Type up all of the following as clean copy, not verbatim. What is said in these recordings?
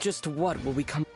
Just what will we come?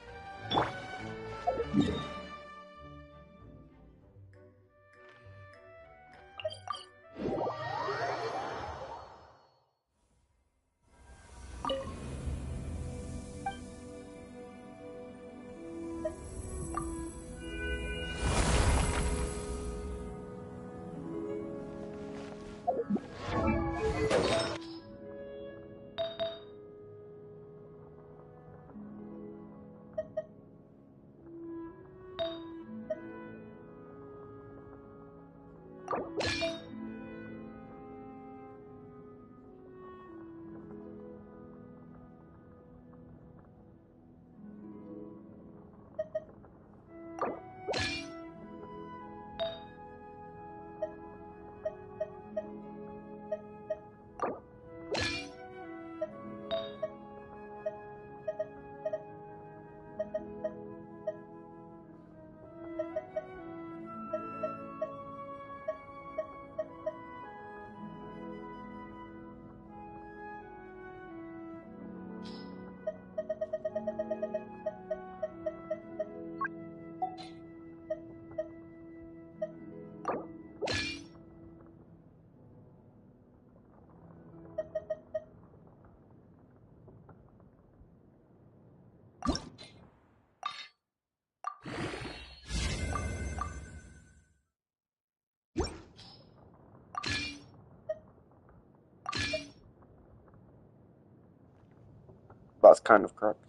That's kind of correct.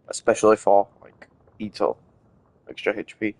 Especially for, like, Ito, extra HP.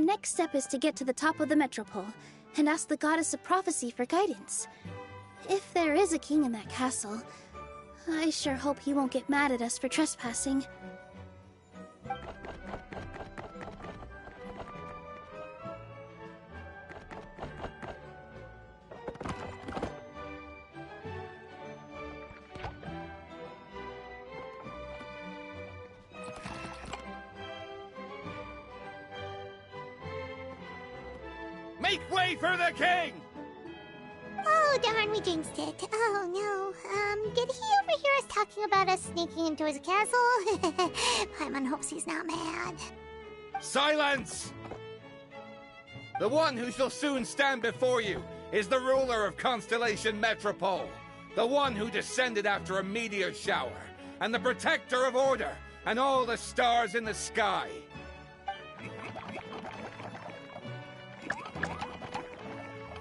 next step is to get to the top of the metropole and ask the goddess of prophecy for guidance. If there is a king in that castle, I sure hope he won't get mad at us for trespassing. Make way for the king! Oh, darn, we jinxed it. Oh, no. Did he overhear us talking about us sneaking into his castle? Paimon hopes he's not mad. Silence! The one who shall soon stand before you is the ruler of Constellation Metropole, the one who descended after a meteor shower, and the protector of order and all the stars in the sky.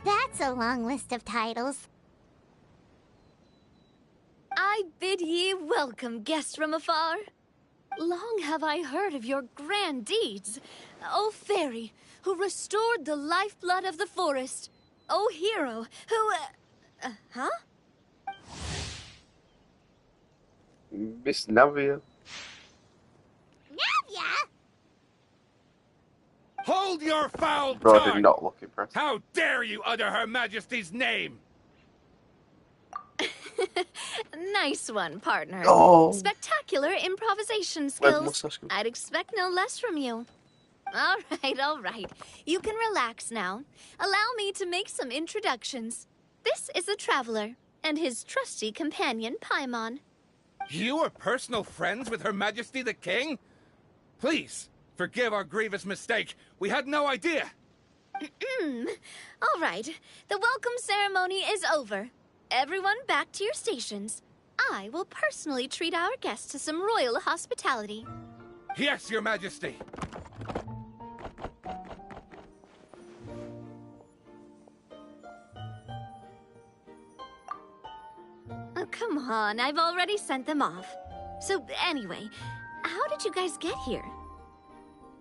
That's a long list of titles. I bid ye welcome, guests from afar. Long have I heard of your grand deeds. O fairy, who restored the lifeblood of the forest. O hero, who... huh? Miss Navia. Navia? Hold your foul Bro tongue! did not look impressed. How dare you utter Her Majesty's name? Nice one, partner. Oh. Spectacular improvisation Where's skills. mustache? I'd expect no less from you. All right. You can relax now. Allow me to make some introductions. This is the Traveler, and his trusty companion, Paimon. You are personal friends with Her Majesty the King? Please, forgive our grievous mistake. We had no idea. All right. The welcome ceremony is over. Everyone back to your stations. I will personally treat our guests to some royal hospitality. Yes, Your Majesty. Oh, come on. I've already sent them off. So, anyway, how did you guys get here?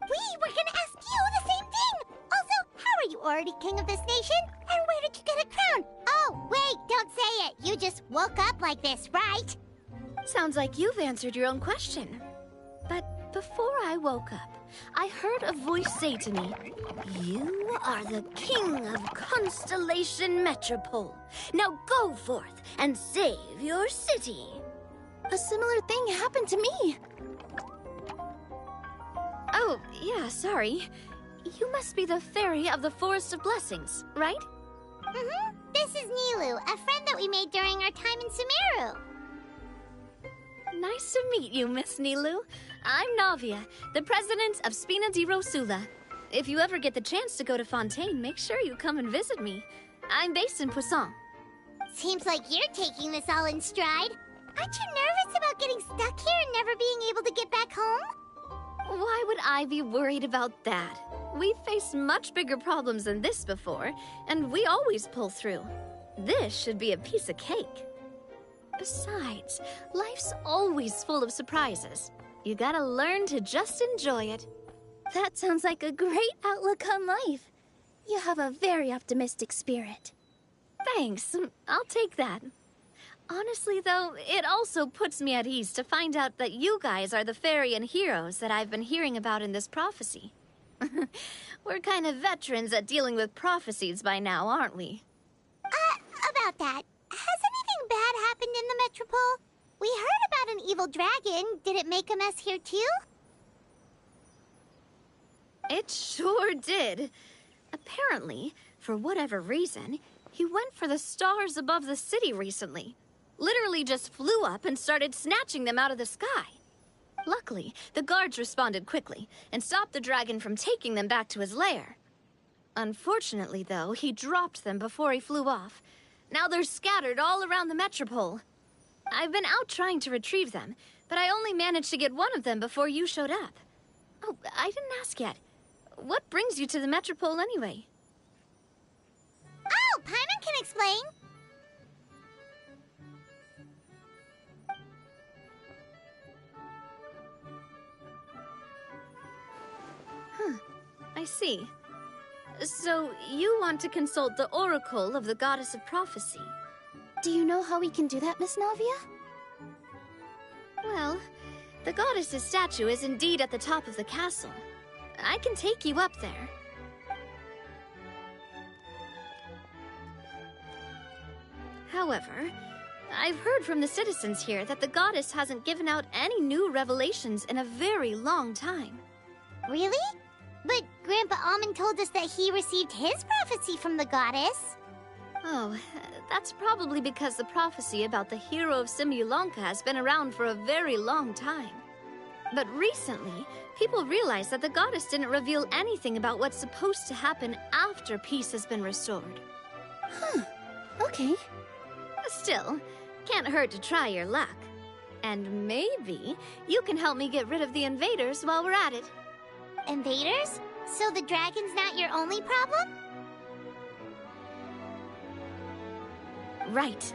We were gonna ask you the same thing! Also, how are you already king of this nation? And where did you get a crown? Oh, wait, don't say it. You just woke up like this, right? Sounds like you've answered your own question. But before I woke up, I heard a voice say to me, "You are the king of Constellation Metropole. Now go forth and save your city." A similar thing happened to me. Oh, yeah, sorry. You must be the fairy of the Forest of Blessings, right? Mm-hmm. This is Nilu, a friend that we made during our time in Sumeru. Nice to meet you, Miss Nilu. I'm Navia, the president of Spina di Rosula. If you ever get the chance to go to Fontaine, make sure you come and visit me. I'm based in Poisson. Seems like you're taking this all in stride. Aren't you nervous about getting stuck here and never being able to get back home? Why would I be worried about that? We've faced much bigger problems than this before, and we always pull through. This should be a piece of cake. Besides, life's always full of surprises. You gotta learn to just enjoy it. That sounds like a great outlook on life. You have a very optimistic spirit. Thanks, I'll take that. Honestly, though, it also puts me at ease to find out that you guys are the fairy and heroes that I've been hearing about in this prophecy. We're kind of veterans at dealing with prophecies by now, aren't we? About that, has anything bad happened in the Metropole? We heard about an evil dragon. Did it make a mess here too? It sure did. Apparently, for whatever reason, he went for the stars above the city recently. Literally just flew up and started snatching them out of the sky. Luckily, the guards responded quickly and stopped the dragon from taking them back to his lair. Unfortunately, though, he dropped them before he flew off. Now they're scattered all around the metropole. I've been out trying to retrieve them, but I only managed to get one of them before you showed up. Oh, I didn't ask yet. What brings you to the metropole anyway? Oh, Paimon can explain. I see. So you want to consult the oracle of the goddess of prophecy? Do you know how we can do that, Miss Navia? Well, the goddess's statue is indeed at the top of the castle. I can take you up there. However, I've heard from the citizens here that the goddess hasn't given out any new revelations in a very long time. Really? But Grandpa Almond told us that he received his prophecy from the goddess. Oh, that's probably because the prophecy about the hero of Simulanka has been around for a very long time. But recently, people realized that the goddess didn't reveal anything about what's supposed to happen after peace has been restored. Huh. Okay. Still, can't hurt to try your luck. And maybe you can help me get rid of the invaders while we're at it. Invaders? So the dragon's not your only problem? Right.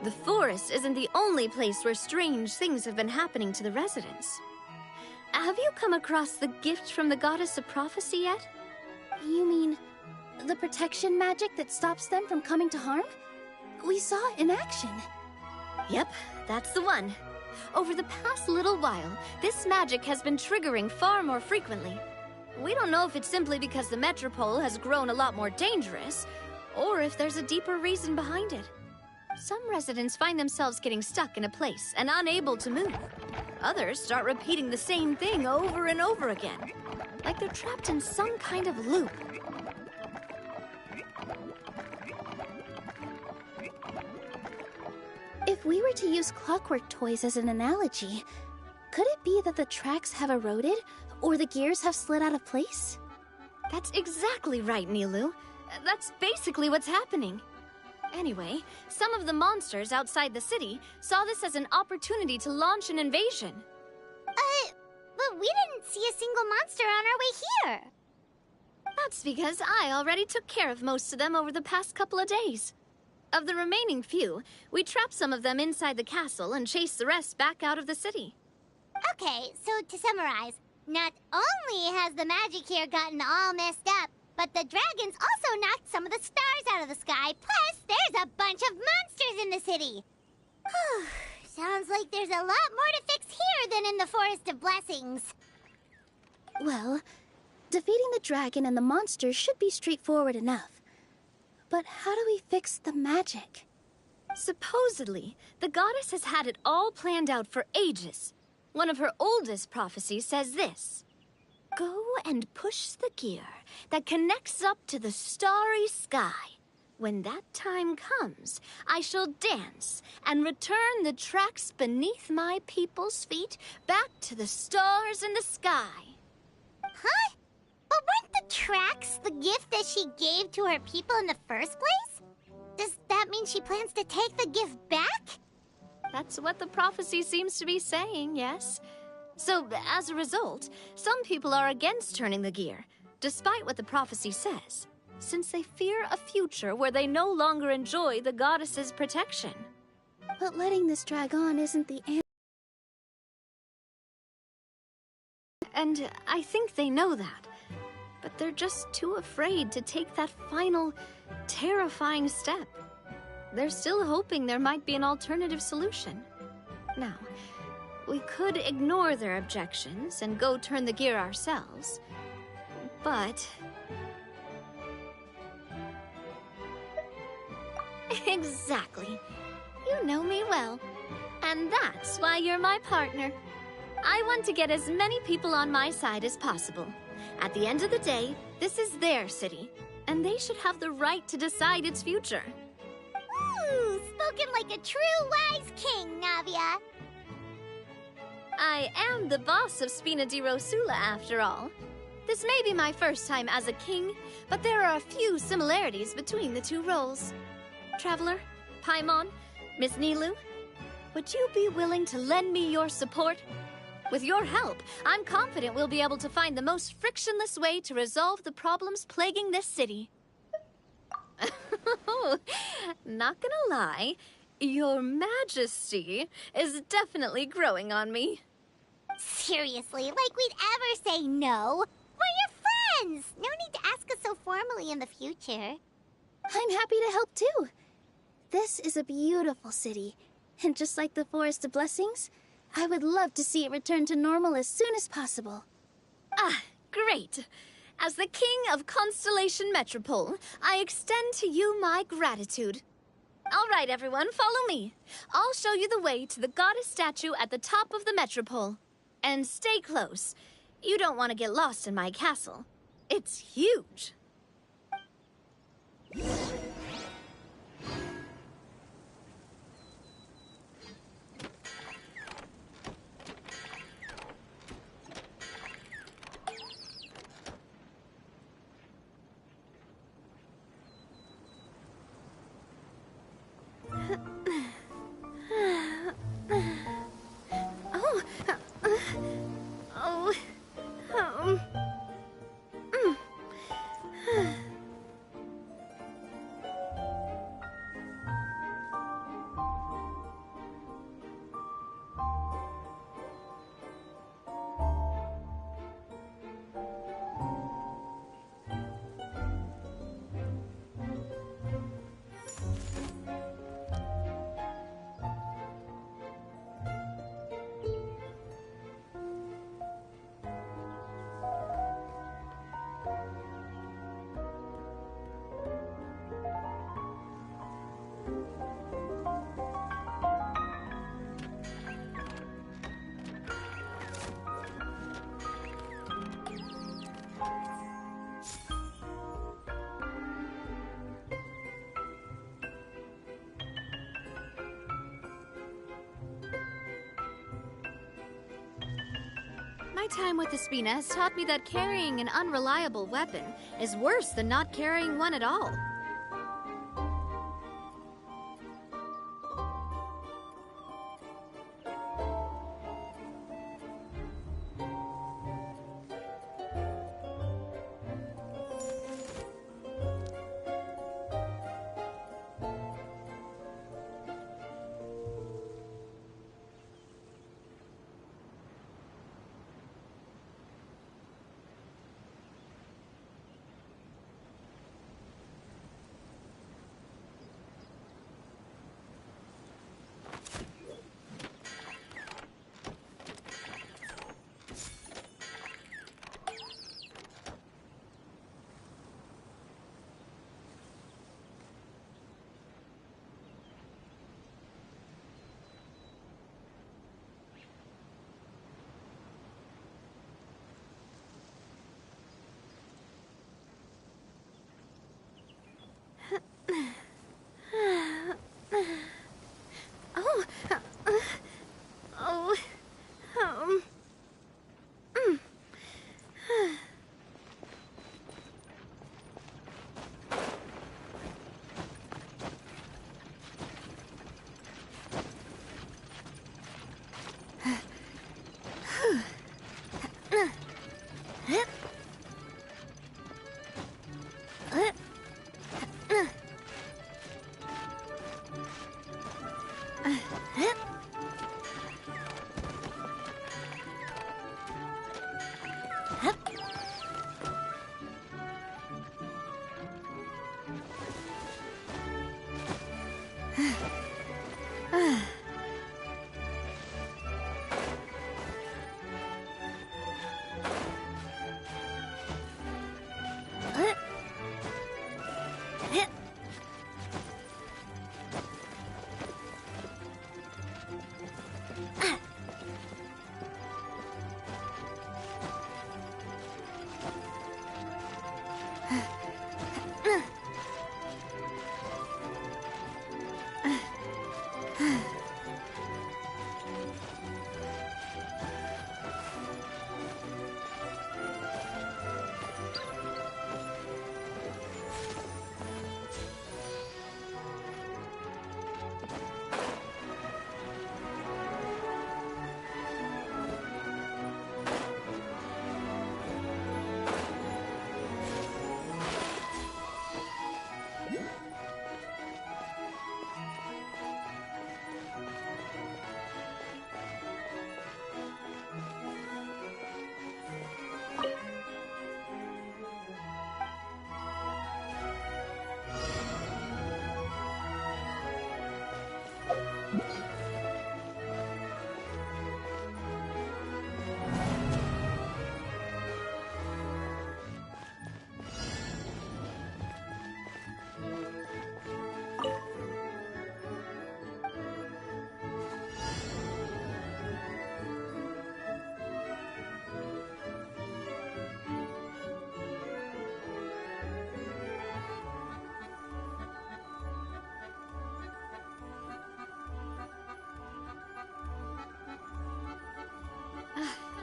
The forest isn't the only place where strange things have been happening to the residents. Have you come across the gift from the goddess of prophecy yet? You mean the protection magic that stops them from coming to harm? We saw it in action. Yep, that's the one. Over the past little while, this magic has been triggering far more frequently. We don't know if it's simply because the metropole has grown a lot more dangerous, or if there's a deeper reason behind it. Some residents find themselves getting stuck in a place and unable to move. Others start repeating the same thing over and over again, like they're trapped in some kind of loop. If we were to use clockwork toys as an analogy, could it be that the tracks have eroded, or the gears have slid out of place? That's exactly right, Nilu. That's basically what's happening. Anyway, some of the monsters outside the city saw this as an opportunity to launch an invasion. But we didn't see a single monster on our way here. That's because I already took care of most of them over the past couple of days. Of the remaining few, we trapped some of them inside the castle and chased the rest back out of the city. Okay, so to summarize, not only has the magic here gotten all messed up, but the dragons also knocked some of the stars out of the sky, plus there's a bunch of monsters in the city. Sounds like there's a lot more to fix here than in the Forest of Blessings. Well, defeating the dragon and the monsters should be straightforward enough. But how do we fix the magic? Supposedly, the goddess has had it all planned out for ages. One of her oldest prophecies says this: "Go and push the gear that connects up to the starry sky. When that time comes, I shall dance and return the tracks beneath my people's feet back to the stars in the sky." Huh? But weren't the tracks the gift that she gave to her people in the first place? Does that mean she plans to take the gift back? That's what the prophecy seems to be saying, yes. So, as a result, some people are against turning the gear, despite what the prophecy says, since they fear a future where they no longer enjoy the goddess's protection. But letting this drag on isn't the answer. And I think they know that. But they're just too afraid to take that final, terrifying step. They're still hoping there might be an alternative solution. Now, we could ignore their objections and go turn the gear ourselves. But... Exactly. You know me well. And that's why you're my partner. I want to get as many people on my side as possible. At the end of the day, this is their city, and they should have the right to decide its future. Ooh, spoken like a true wise king, Navia. I am the boss of Spina di Rosula, after all. This may be my first time as a king, but there are a few similarities between the two roles. Traveler, Paimon, Miss Nilu, would you be willing to lend me your support? With your help, I'm confident we'll be able to find the most frictionless way to resolve the problems plaguing this city. Not gonna lie, Your Majesty is definitely growing on me. Seriously, like we'd ever say no? We're your friends. No need to ask us so formally in the future. I'm happy to help too. This is a beautiful city, and just like the Forest of Blessings, I would love to see it return to normal as soon as possible. Ah, great. As the King of Constellation Metropole, I extend to you my gratitude. All right, everyone, follow me. I'll show you the way to the goddess statue at the top of the Metropole. And stay close. You don't want to get lost in my castle. It's huge. My time with the Spina has taught me that carrying an unreliable weapon is worse than not carrying one at all.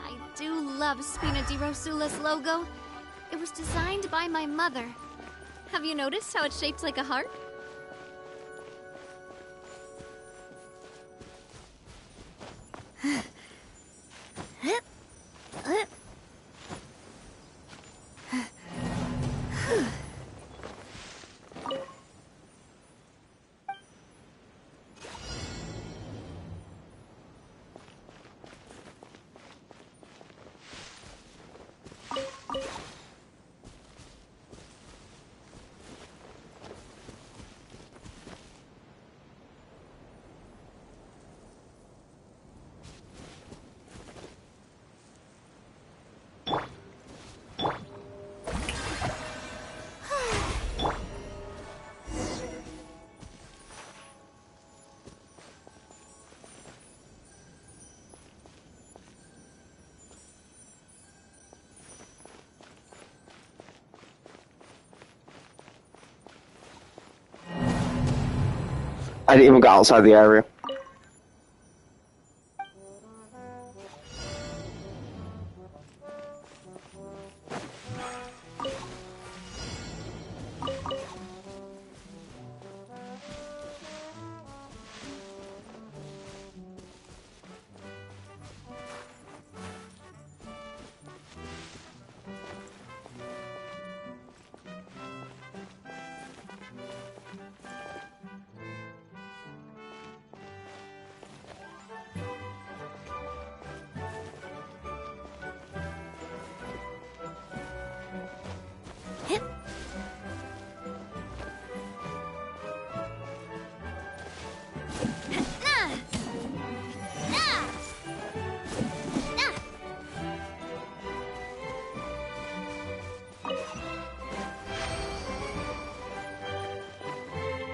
I do love Spina di Rosula's logo. It was designed by my mother. Have you noticed how it's shaped like a heart? I didn't even go outside the area.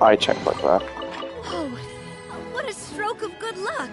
I checked like that. Oh, what a stroke of good luck!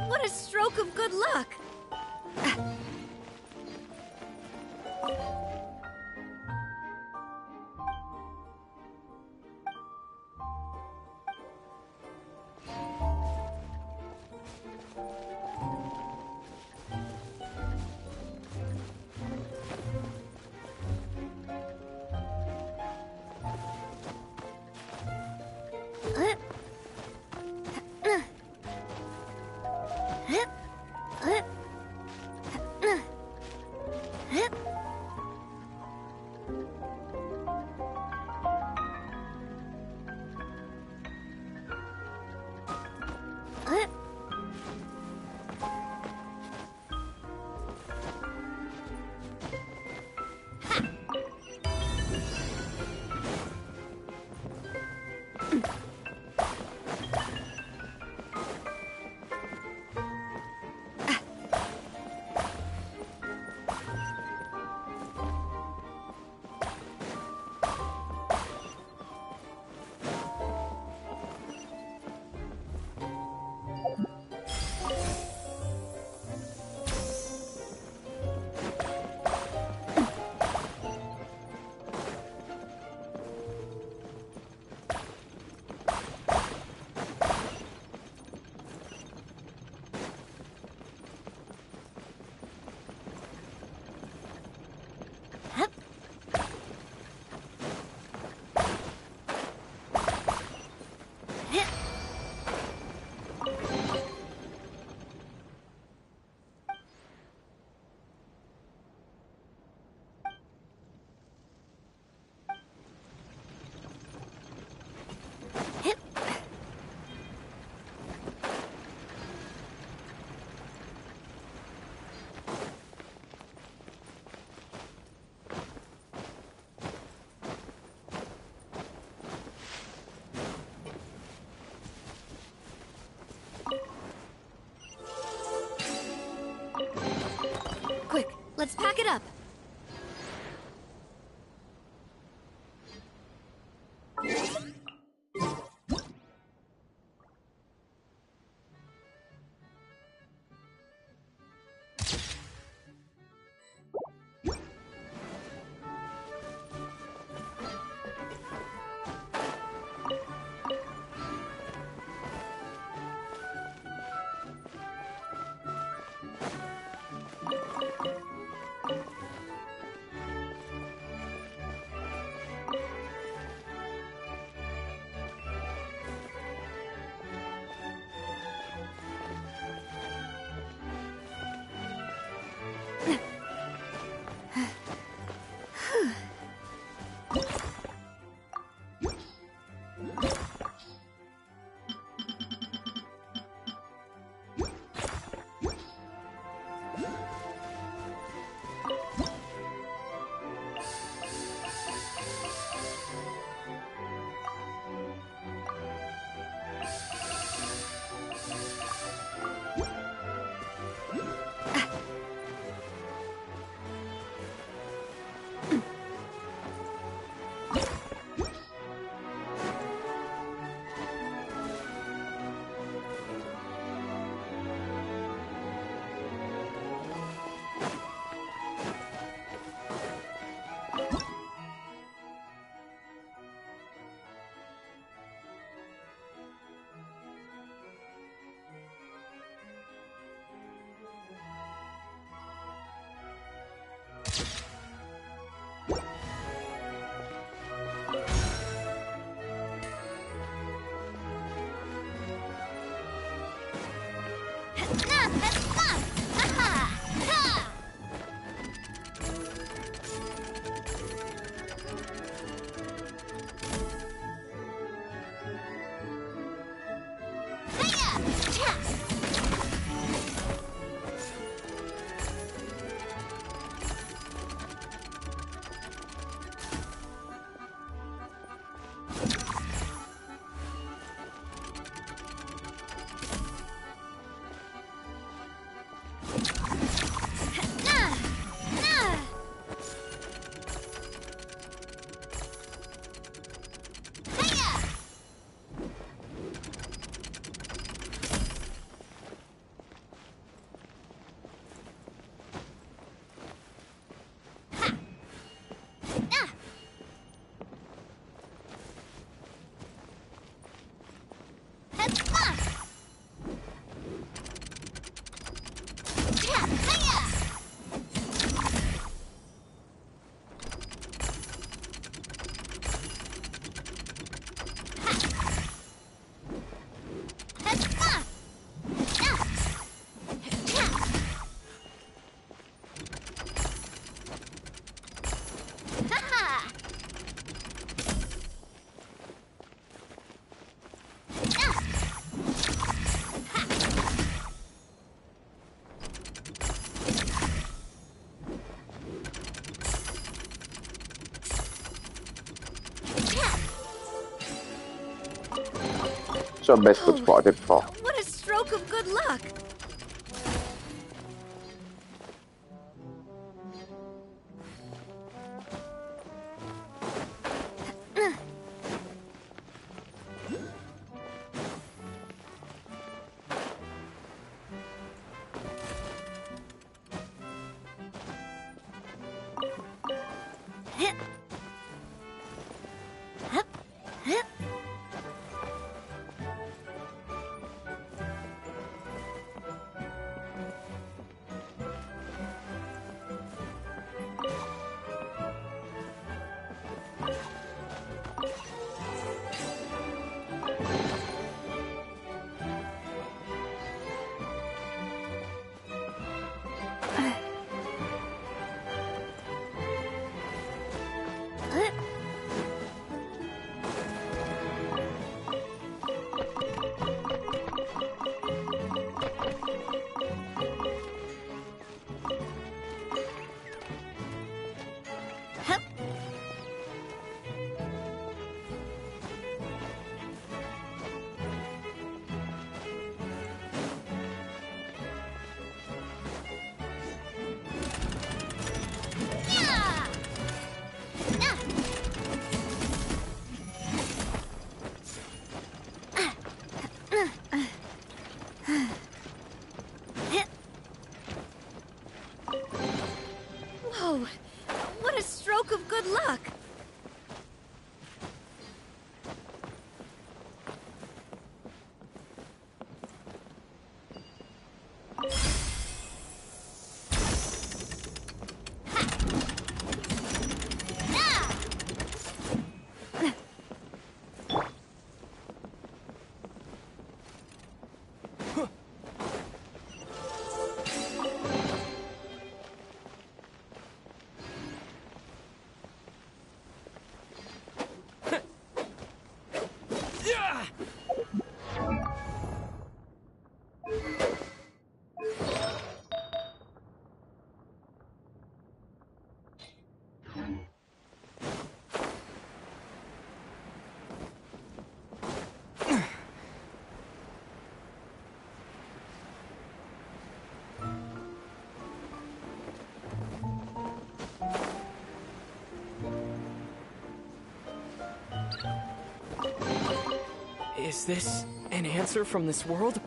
What a stroke of good luck! Quick, let's pack it up. Yeah. is our best foot Oh, spotted for. what a stroke of good luck! Whoa! What a stroke of good luck! Is this an answer from this world?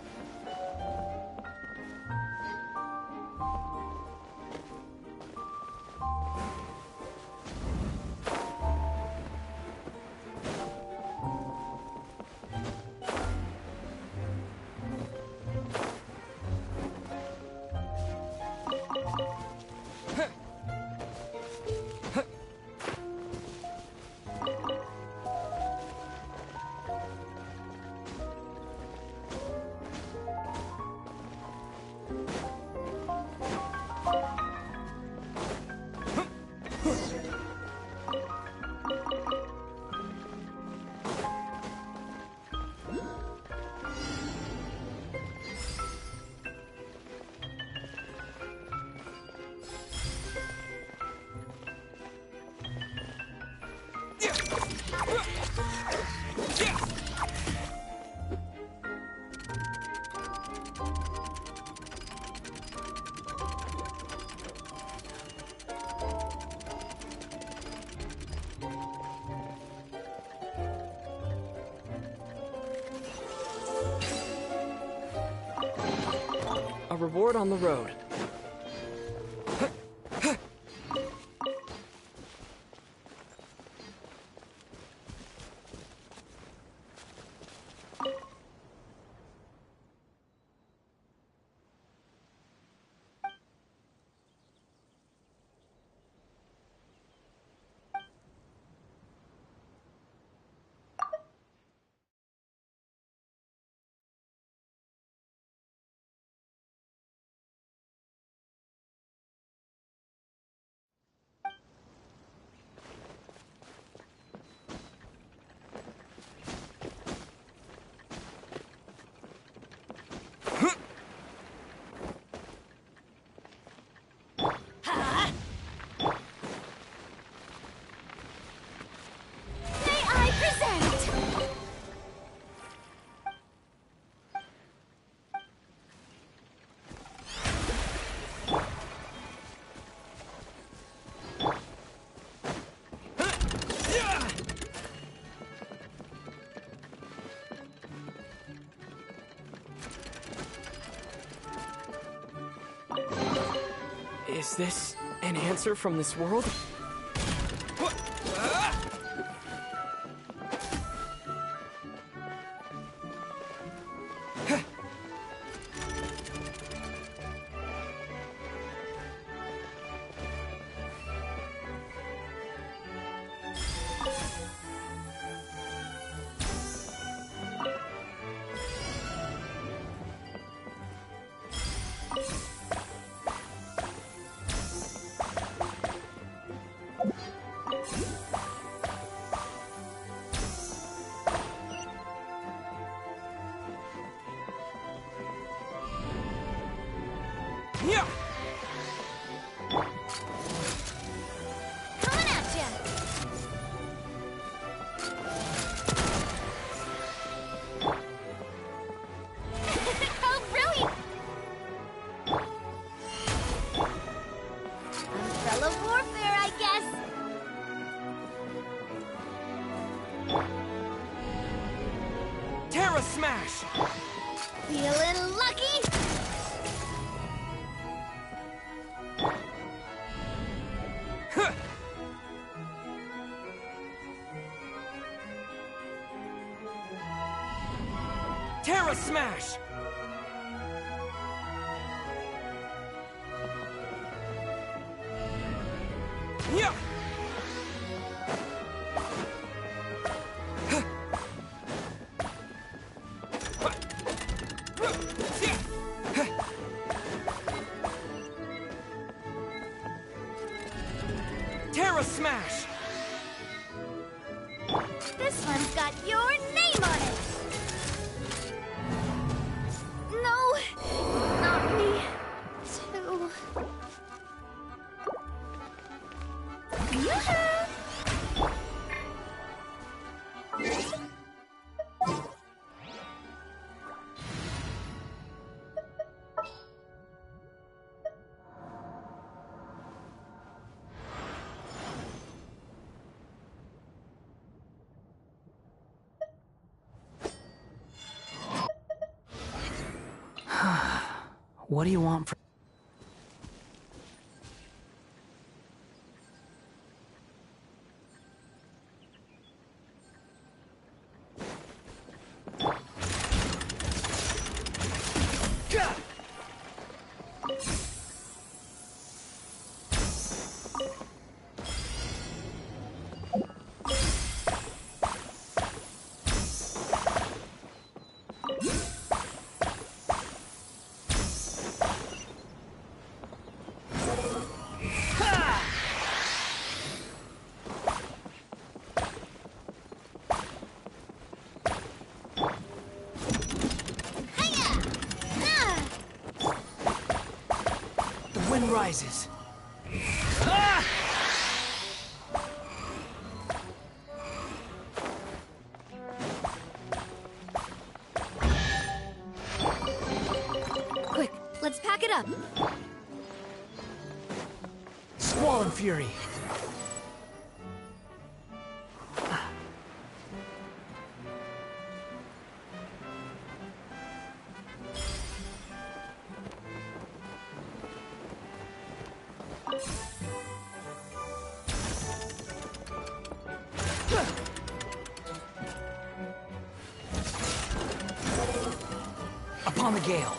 A reward on the road. Is this an answer from this world? Coming at ya! Oh, brilliant! Umbrella warfare, I guess. Terra Smash! Feeling lucky? Terra Smash! Yeah! Terra Smash! This one's got your name on it! No! Not me, too. Yoo-hoo! What do you want from... The wind rises. Ah! Quick, let's pack it up. Squall and Fury. Upon the gale.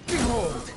Behold!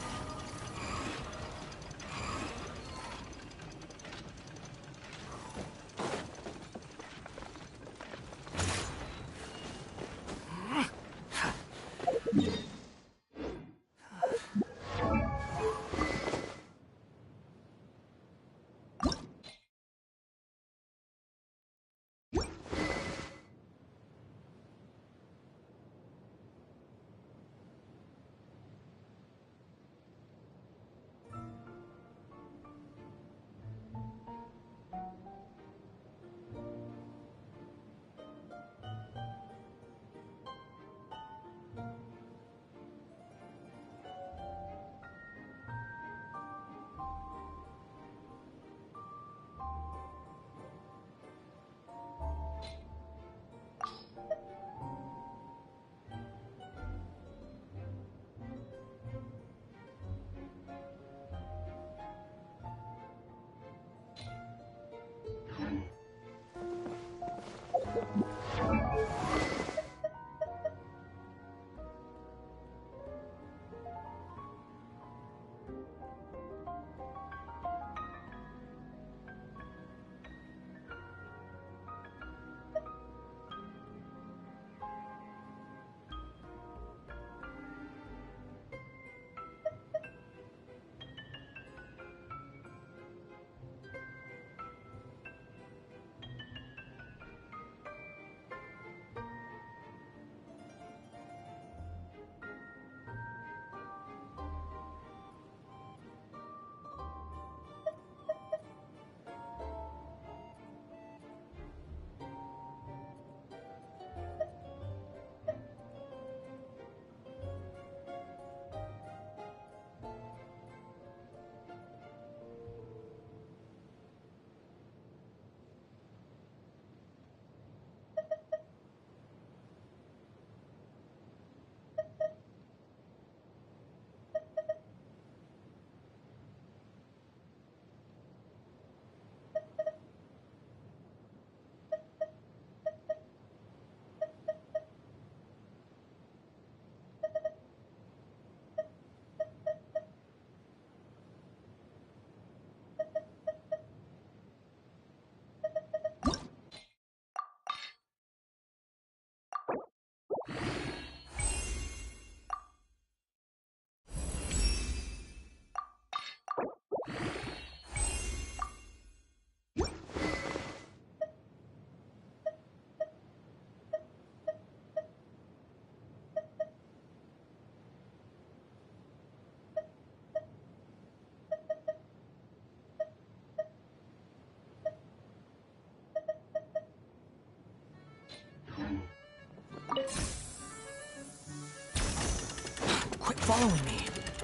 Quit following me.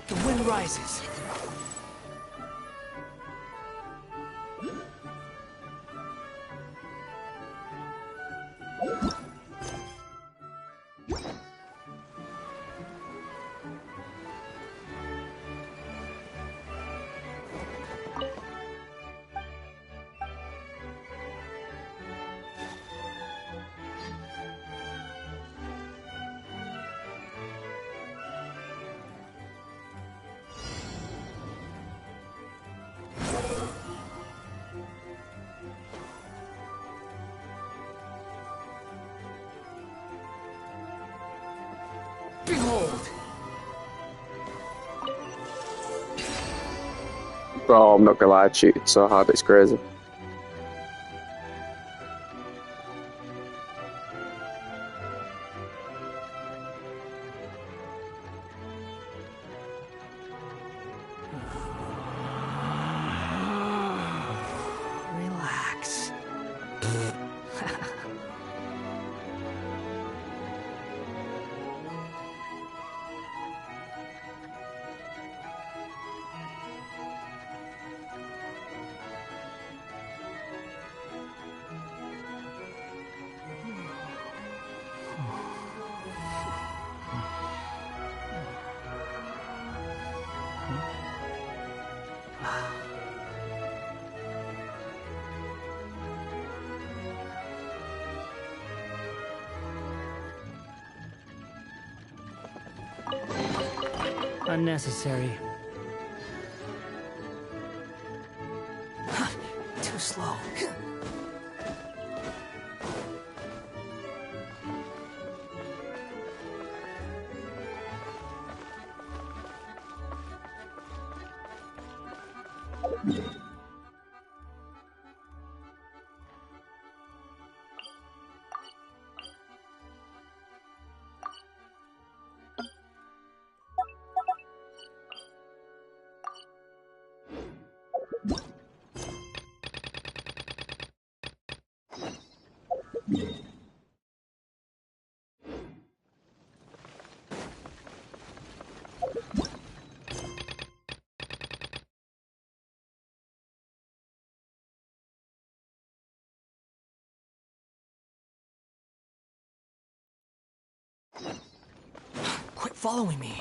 The wind rises. Behold! Bro, I'm not gonna lie, it's shooting so hard, it's crazy. Relax. Unnecessary. Too slow. Quit following me.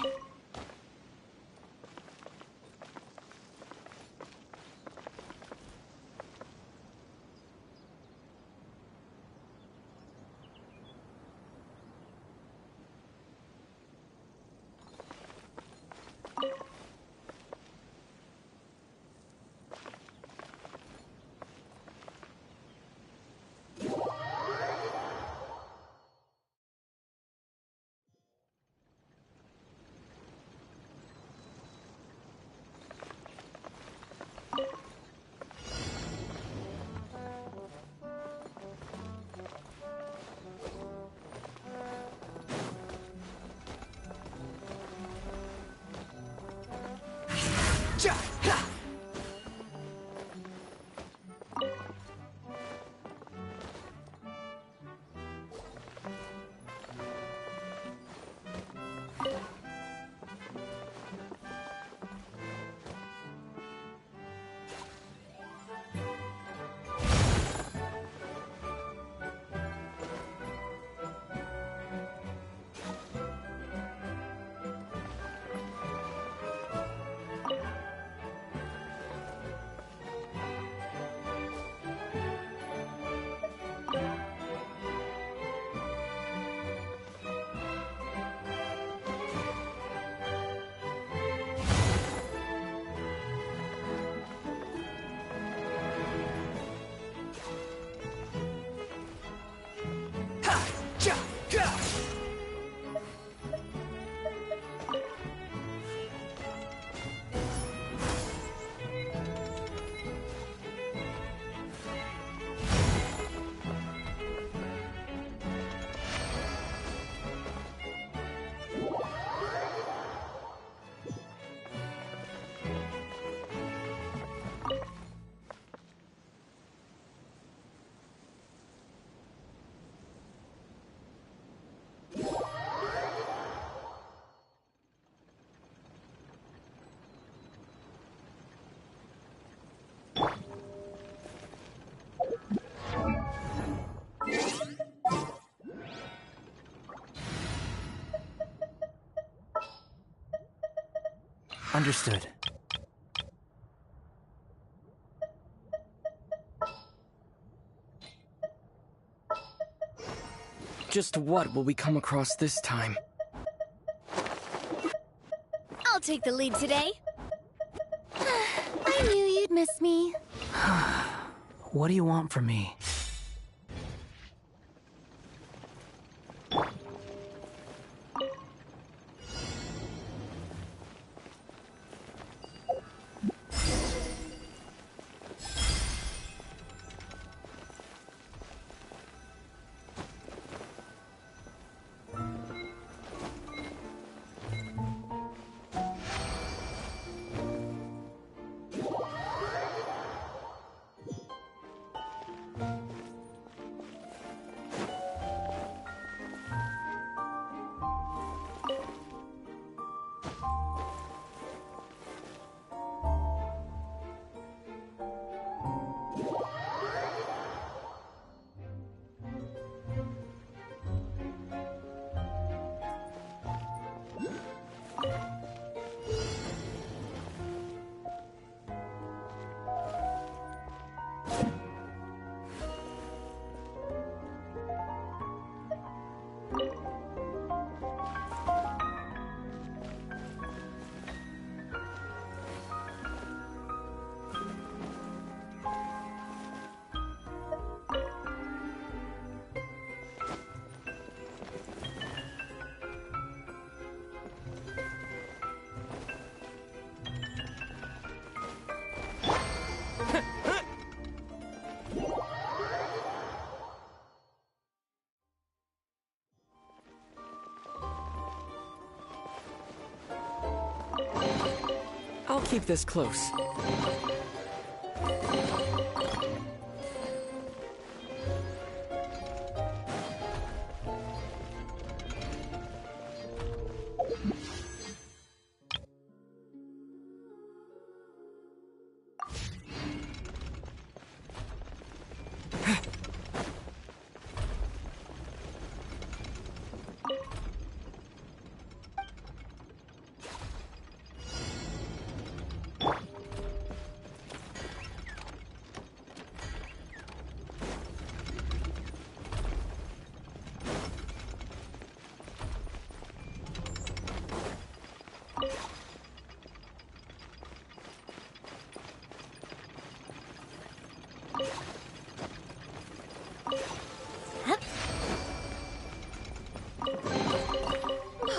Understood. Just what will we come across this time? I'll take the lead today. I knew you'd miss me. What do you want from me? keep this close.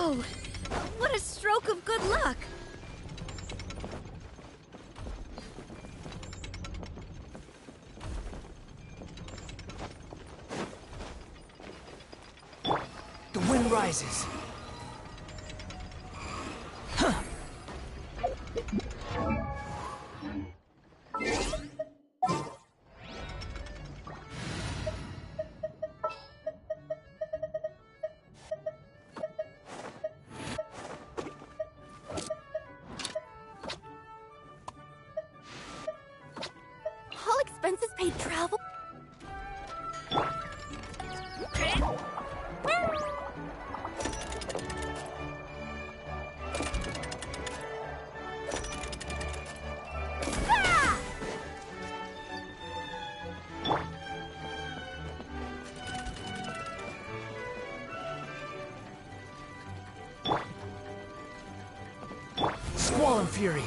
Oh, what a stroke of good luck! The wind rises. All expenses paid travel? Squall and fury.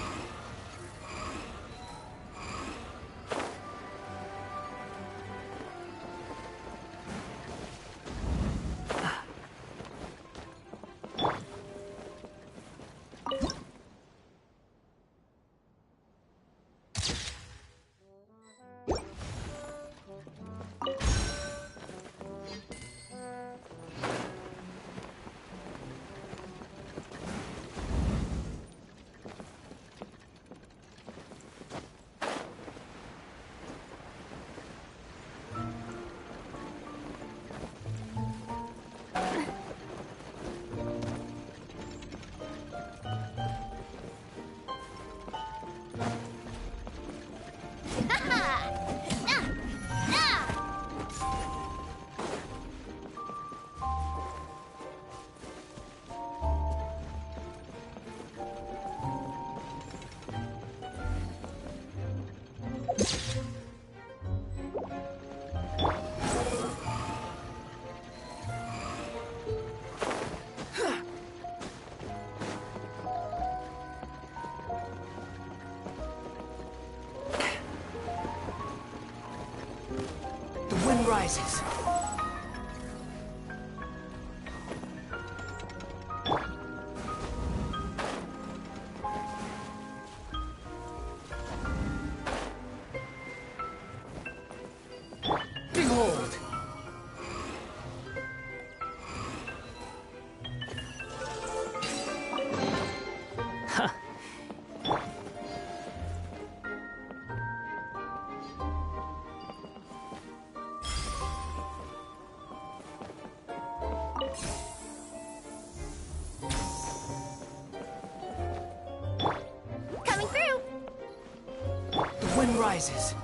The wind rises. Behold! Coming through! The wind rises.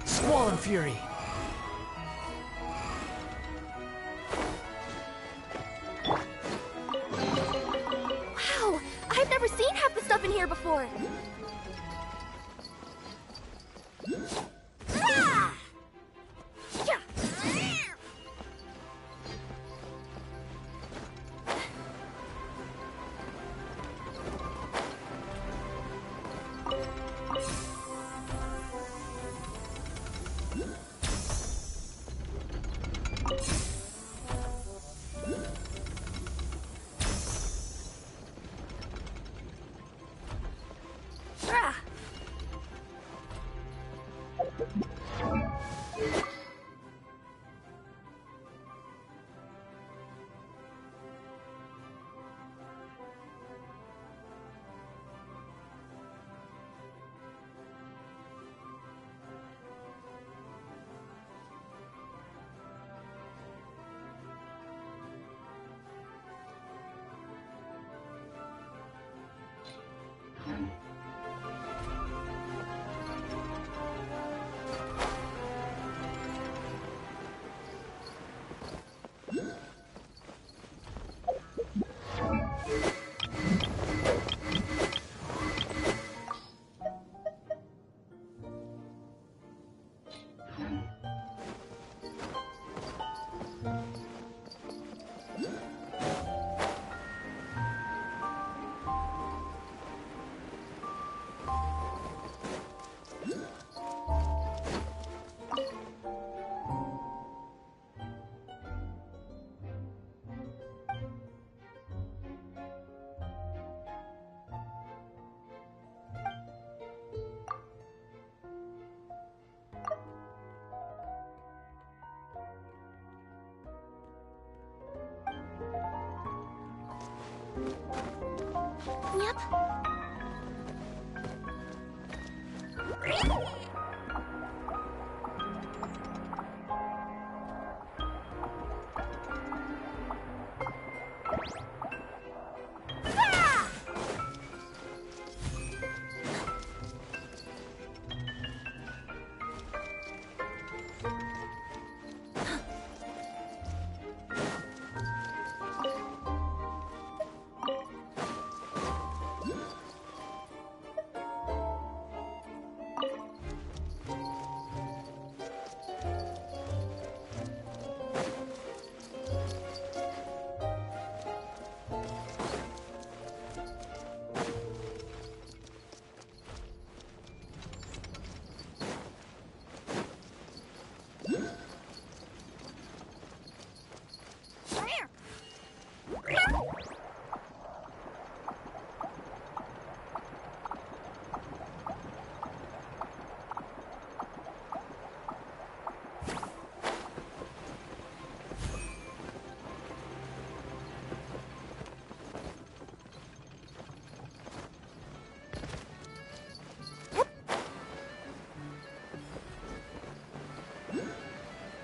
Squall and Fury. Wow! I've never seen half the stuff in here before! Ah! Yeah. Ah! Yep.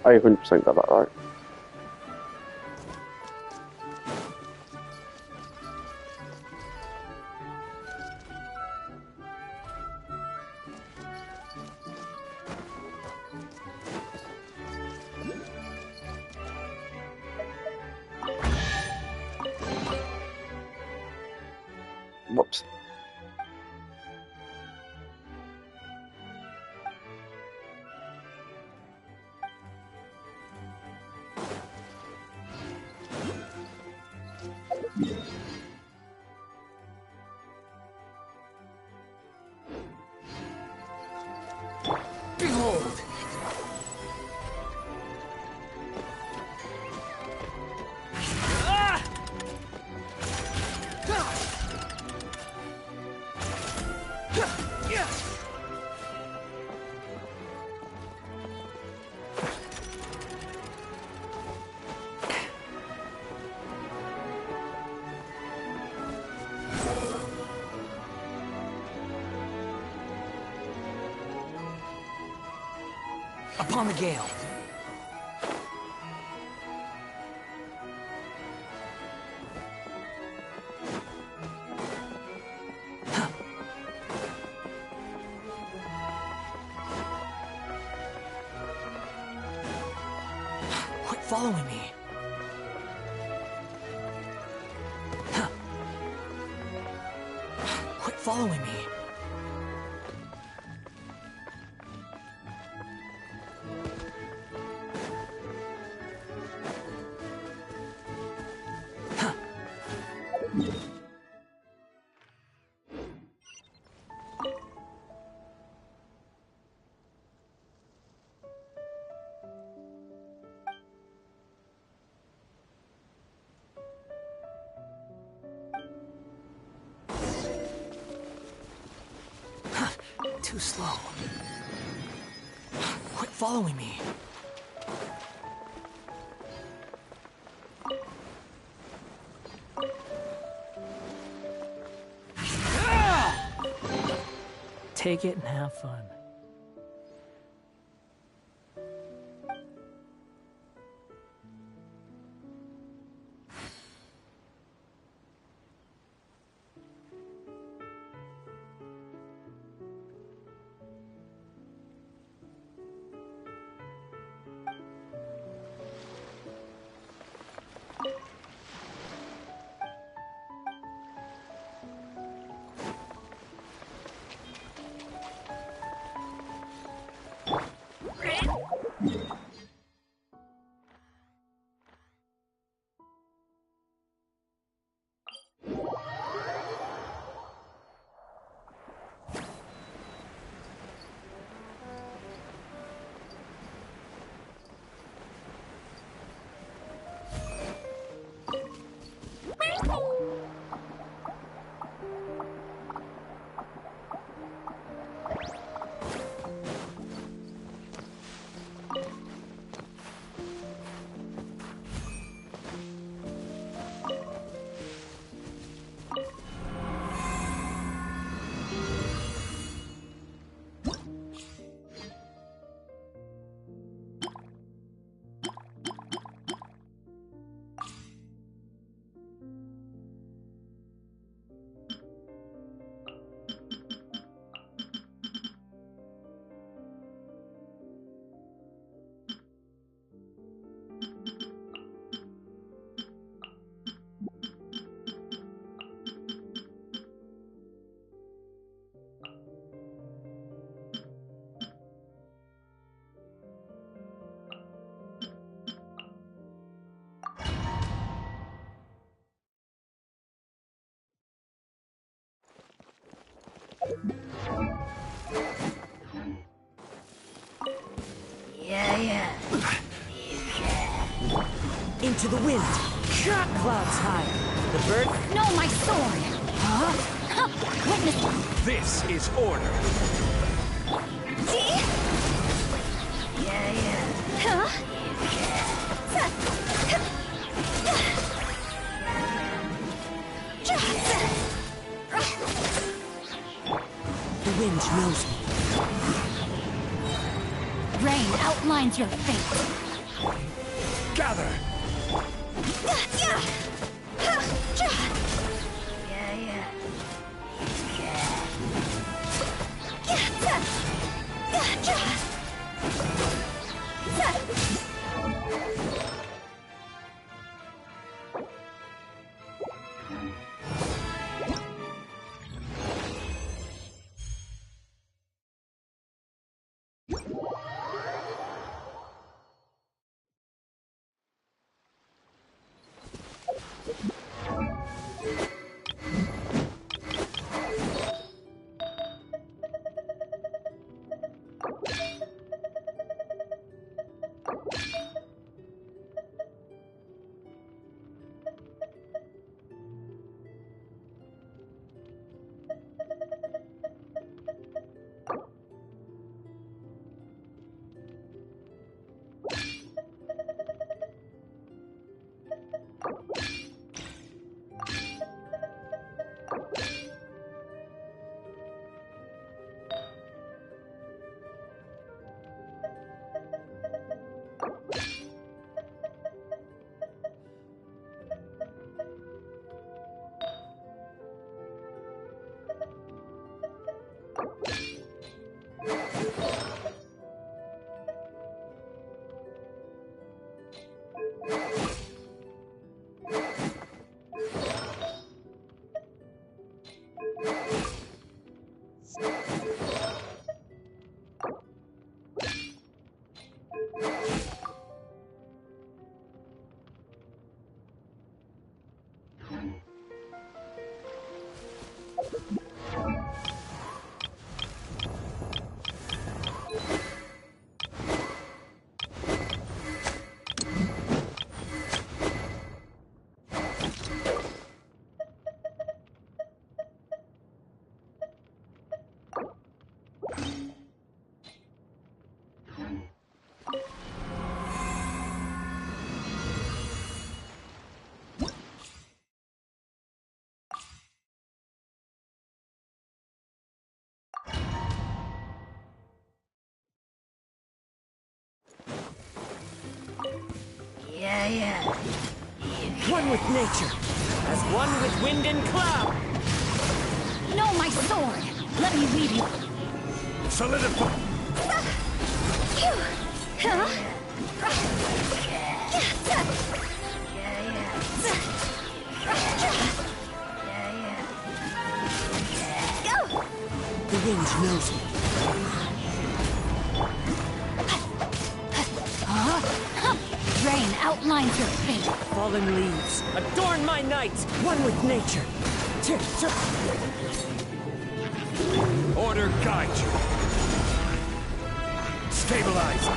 I 100% got that right. Whoops. Behold! Upon the gale. following me. Huh. Quit following me. Too slow. Quit following me. Take it and have fun. Into the wind. Clouds higher. The bird. No, my sword! Huh? Witness. This is order. See? Huh? The wind knows me. Rain outlines your fate. Gather. Yeah. One with nature, as one with wind and cloud. No, my sword! Let me lead you. Solidify. The wind knows me. Rain outlines your fate. Fallen leaves, adorn my night. One with nature. Order guide you. Stabilize.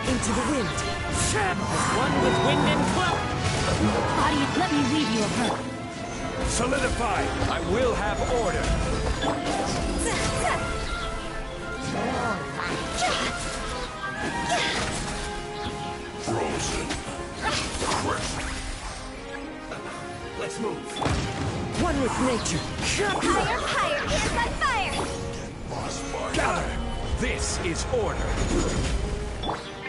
Into the wind. As one with wind and cloud. Body, let me lead you, her. Solidify. I will have order. Frozen. Crushed. Let's move. One with nature. Higher, here's my fire! Gather. This is order.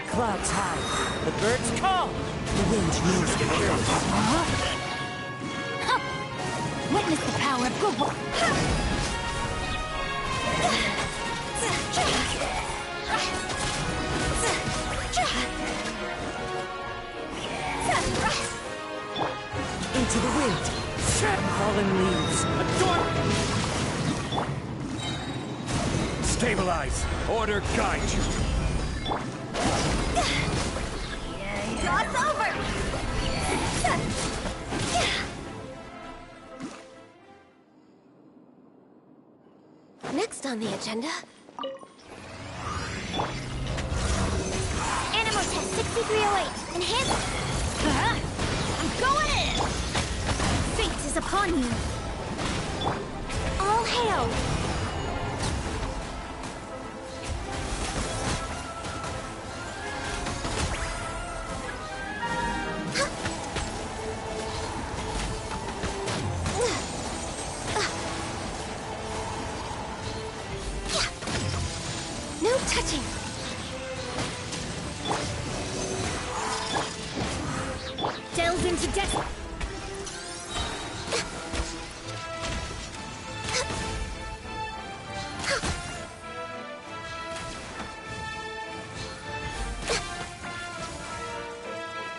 Clouds high. The birds call. The wind knows the earth. Witness the power of goodwill. Into the wind. Fallen leaves. Adorn. Stabilize. Order guide you. God's over! Next on the agenda... Animal test 6308. Enhance. I'm going in! Fate is upon you. All hail. No touching! Delve into death.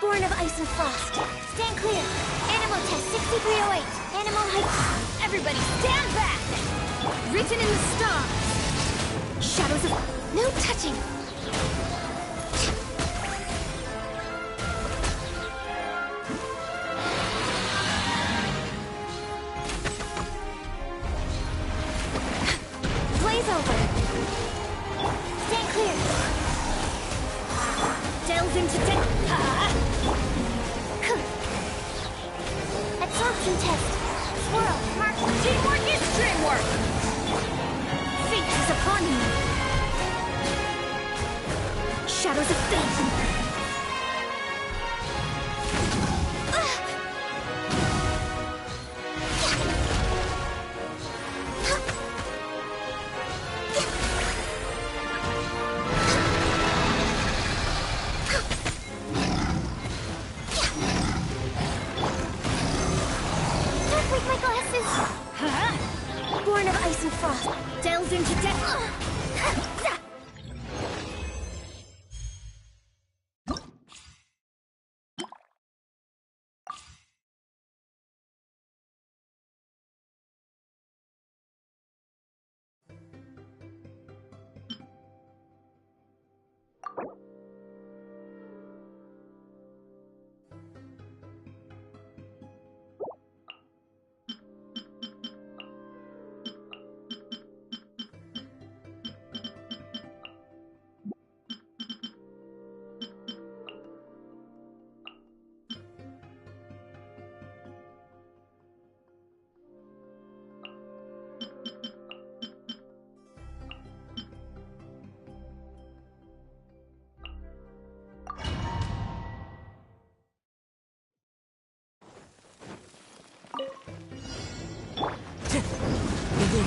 Born of ice and frost. Stand clear. Animal test 6308. Animal height. Everybody stand back! Written in the stars. Shadows of... No touching! Blaze over. Stand clear. Delve into death. Absorption test. Swirl. Mark. Teamwork is dreamwork! Fate is upon you. Shadows of fate. Don't break my glasses. Born of ice and frost. Delves into death.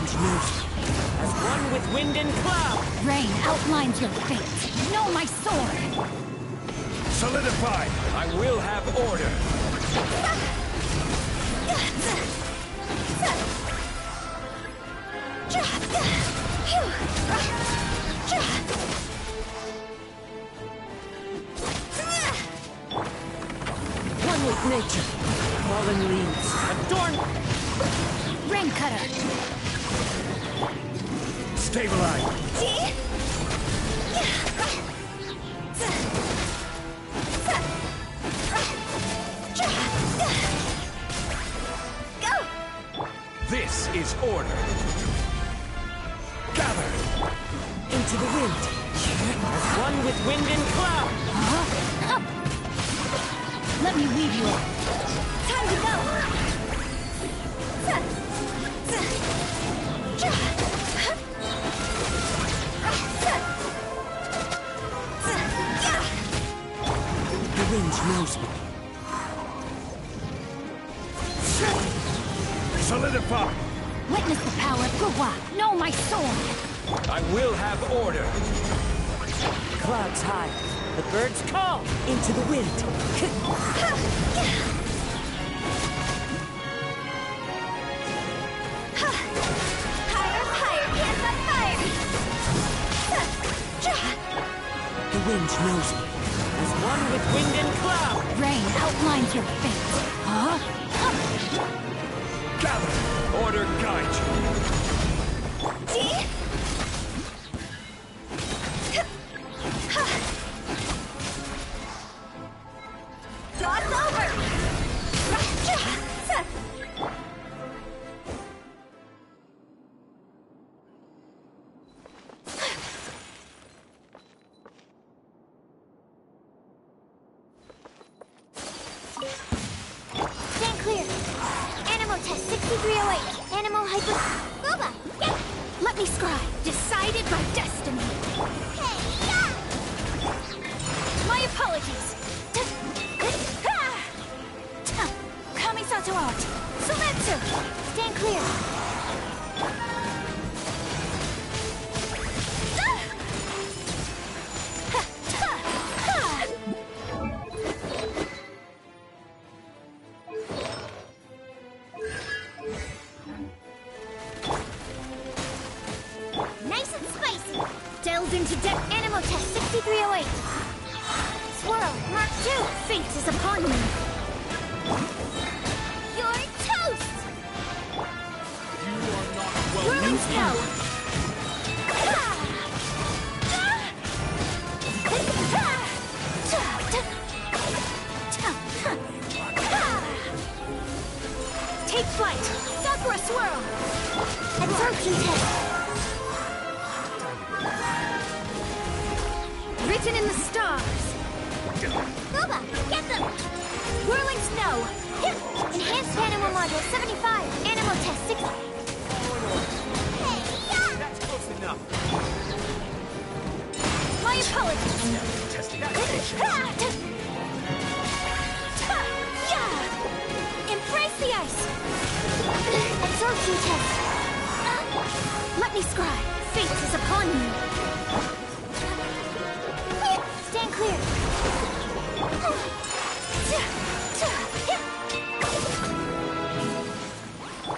wind knows me. As one with wind and cloud. Rain outlines your fate. Know my sword. Solidify! I will have order. One with nature. Fallen leaves. Adorn. Rain cutter. Stabilize. This is order. Gather. Into the wind. As one with wind and cloud. Let me lead you on. Time to go! The wind knows me. Solidify! Witness the power of Guwa. Know my sword. I will have order. Clouds high. The birds call. Into the wind. Higher, hands on fire! The wind knows me. As one with wind and cloud. Rain outlines your fate. Gather! Order guide you. Dog's over! Stand clear. Animal test 6308. Animal hyper... Boba! Get... Let me scry. Decided by destiny. Hey, yeah! My apologies. Kamisato art. Sumetsu. Stand clear. Nice and spicy. Delved into depth. Animal test 6308. Swirl, Mark 2. Fate is upon me. You're toast! Whirling spell. Take flight. Sakura swirl. Absorption test. Written in the stars. Boba, get them! Whirling snow. Enhanced animal module 75. Animal test 6. Hey, yeah! That's close enough. My apologies. Testing Embrace the ice. Absorption test. Let me scry. Fate is upon me. Stand clear.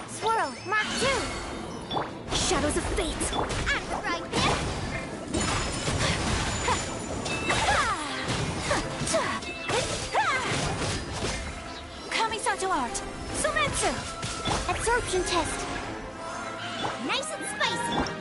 Swirl, Mark 2. Shadows of fate. I'm right there. Kamisato art. Sumetsu. Absorption test. Nice and spicy.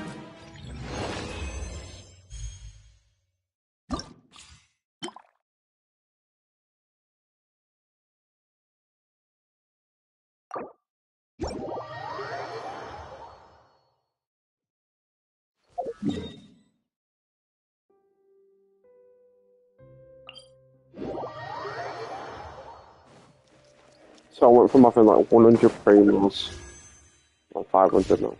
So I went from I think like 100 premiums or 500 now.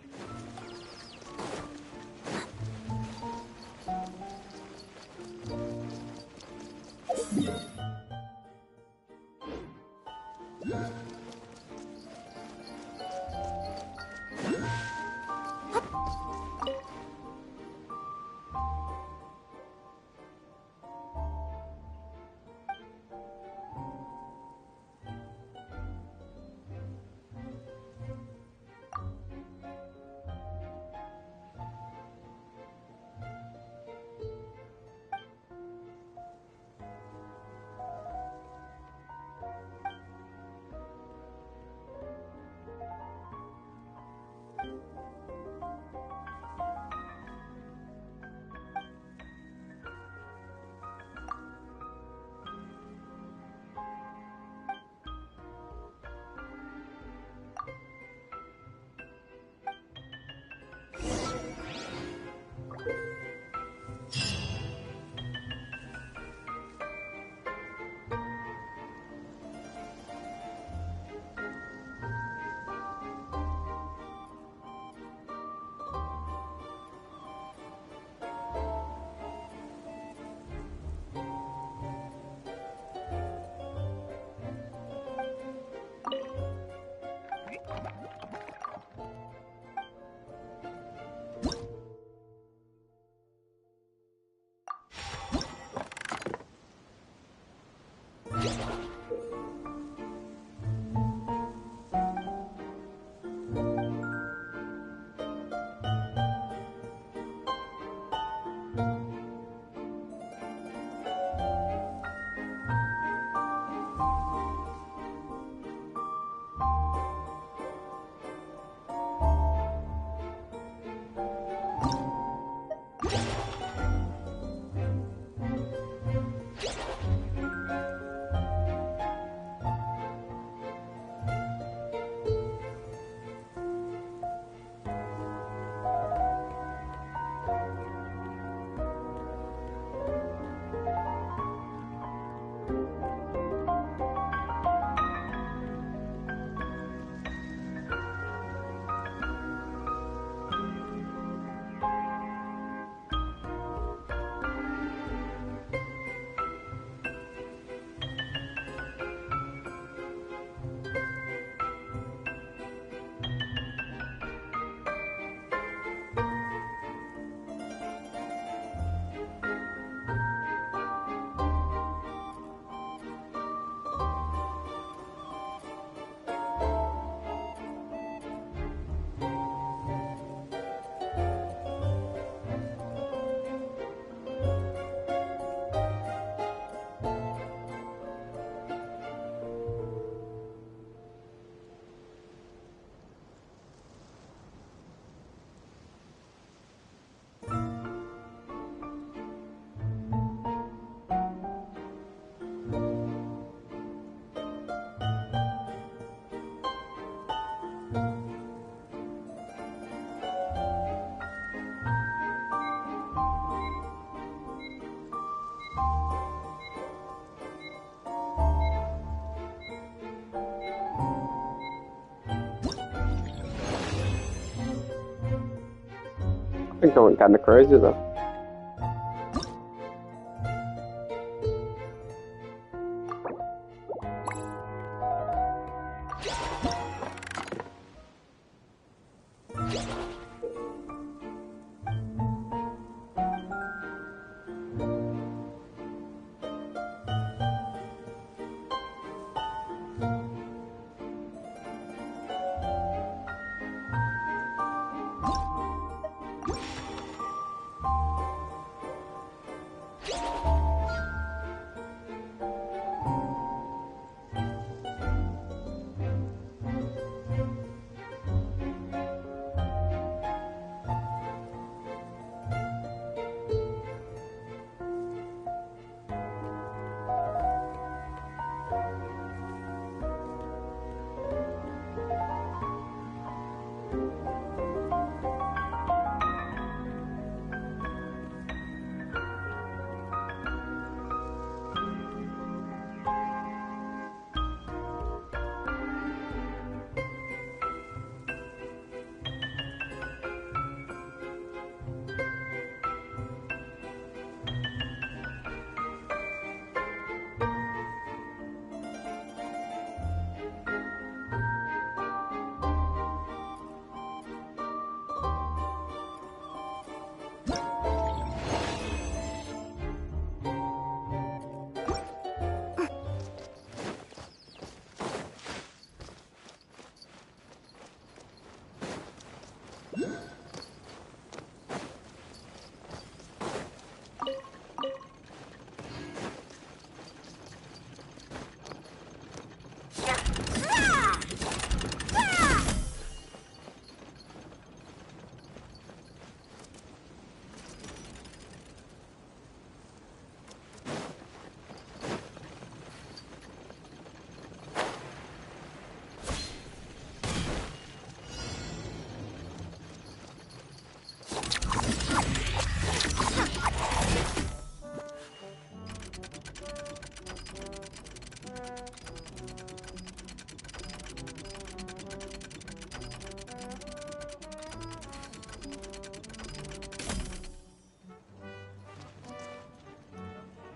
They're going kind of crazy though.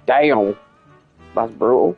Damn. That's brutal.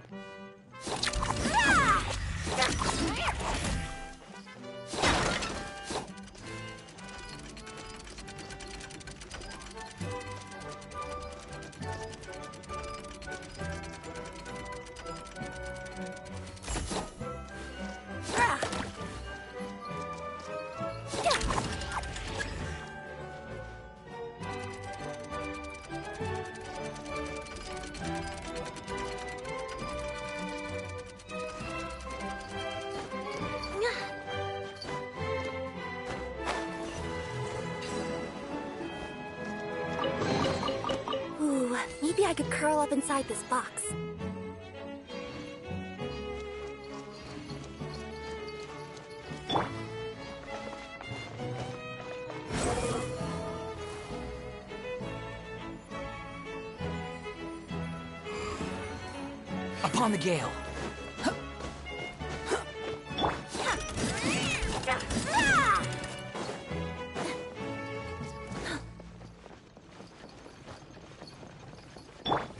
Ooh, maybe I could curl up inside this box. Upon the gale.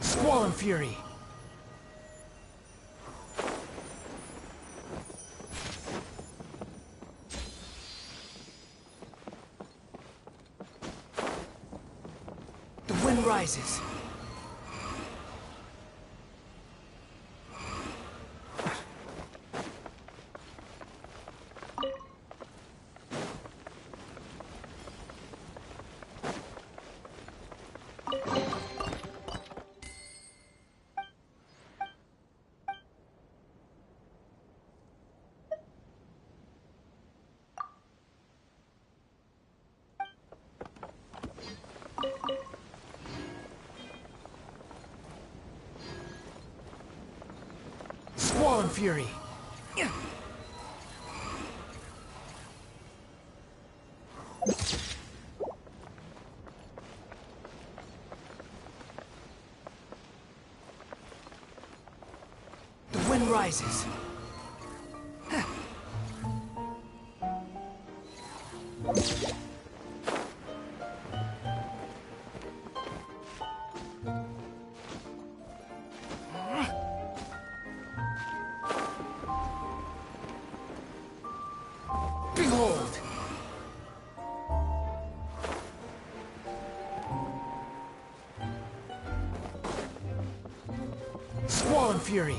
Squall Fury. The wind rises. Squall Fury. The wind rises. Squall and Fury.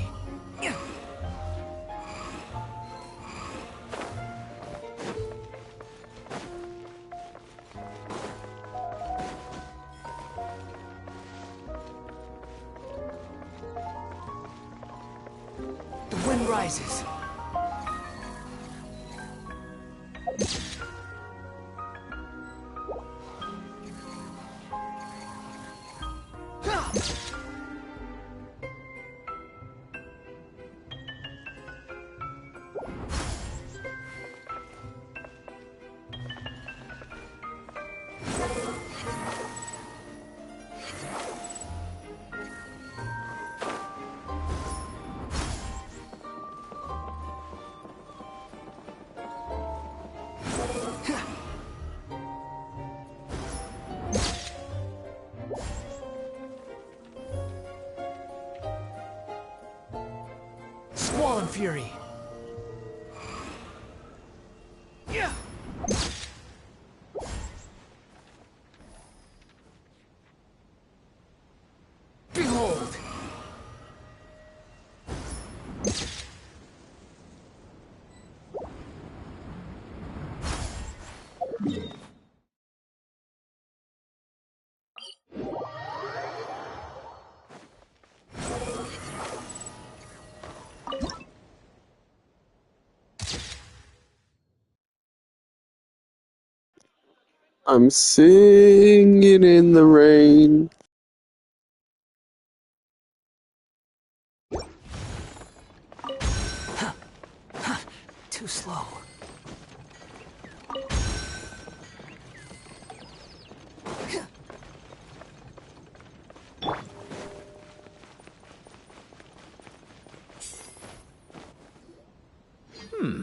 The wind rises. Squall and Fury. Yeah. Behold. I'm singing in the rain. Too slow.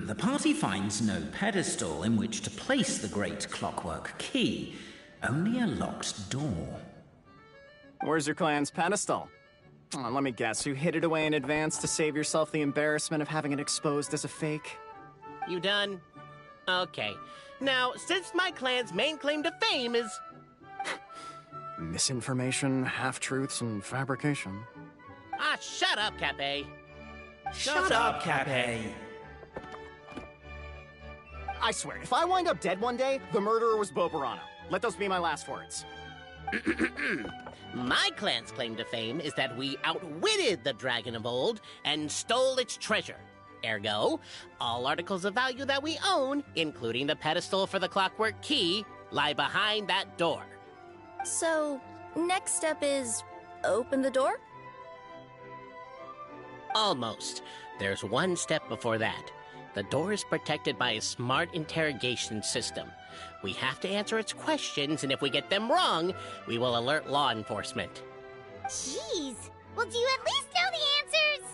The party finds no pedestal in which to place the great clockwork key, only a locked door. Where's your clan's pedestal? Let me guess, you hid it away in advance to save yourself the embarrassment of having it exposed as a fake? You done? Okay. Now, since my clan's main claim to fame is... Misinformation, half-truths, and fabrication. Ah, shut up, Cape. Shut up, Cape. I swear, if I wind up dead one day, the murderer was Bobarano. Let those be my last words. My clan's claim to fame is that we outwitted the dragon of old and stole its treasure. Ergo, all articles of value that we own, including the pedestal for the clockwork key, lie behind that door. So, next step is open the door? Almost. There's one step before that. The door is protected by a smart interrogation system. We have to answer its questions, and if we get them wrong, we will alert law enforcement. Jeez. Well, do you at least know the answers?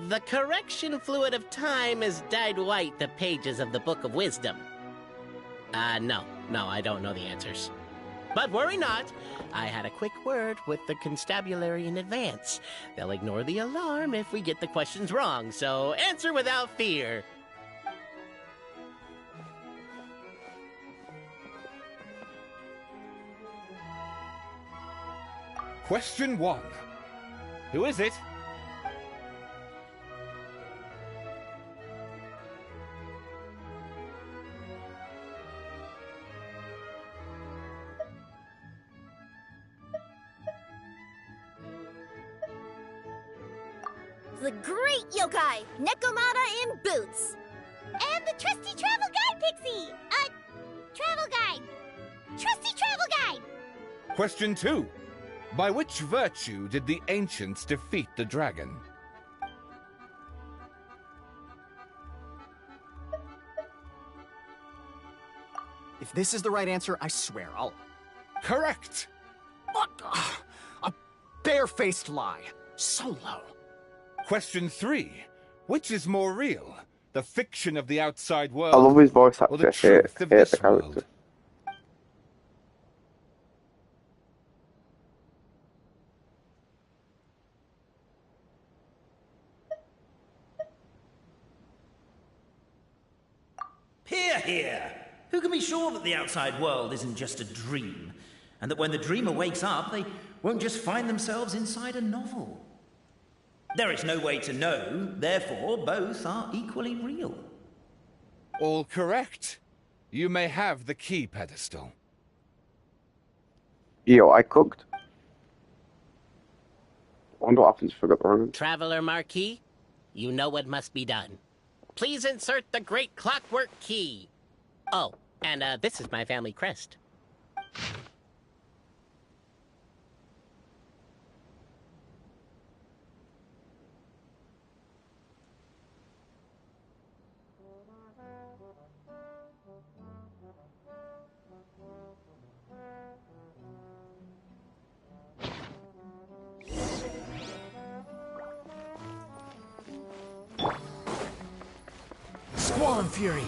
The correction fluid of time has dyed white the pages of the Book of Wisdom. No, I don't know the answers. But worry not. I had a quick word with the constabulary in advance. They'll ignore the alarm if we get the questions wrong, so answer without fear. Question 1. Who is it? The great yokai, Nekomata in boots. And the trusty travel guide, Pixie! Travel guide. Trusty travel guide! Question 2. By which virtue did the ancients defeat the dragon? If this is the right answer, I swear I'll... Correct! What? A barefaced lie. So low. Question 3. Which is more real? The fiction of the outside world, I love his voice or the actor. truth of Hate this the character. world? Hear, hear! Who can be sure that the outside world isn't just a dream? And that when the dreamer wakes up, they won't just find themselves inside a novel? There is no way to know, therefore both are equally real. All correct. You may have the key pedestal. Yo, I cooked. I wonder what happens if I got the wrong one. Traveler Marquis, you know what must be done. Please insert the great clockwork key. Oh, and this is my family crest. Squall and Fury.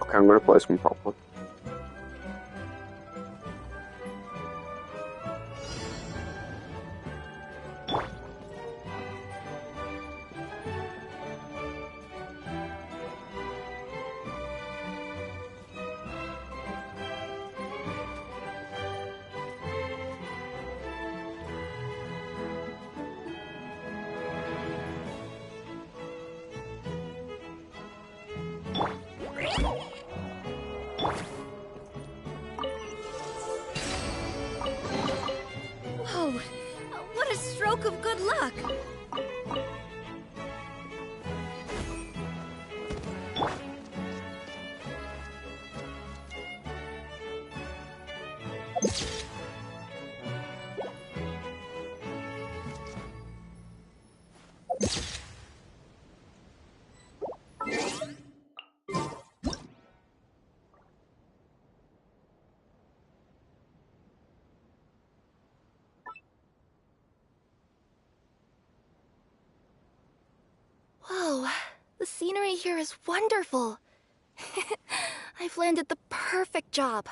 Okay, I'm gonna play some properly. Whoa! What a stroke of good luck! Whoa, the scenery here is wonderful. I've landed the perfect job.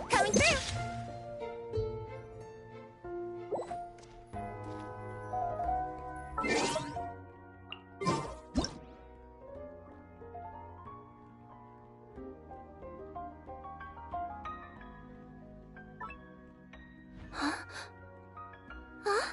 Coming through! Huh? Huh?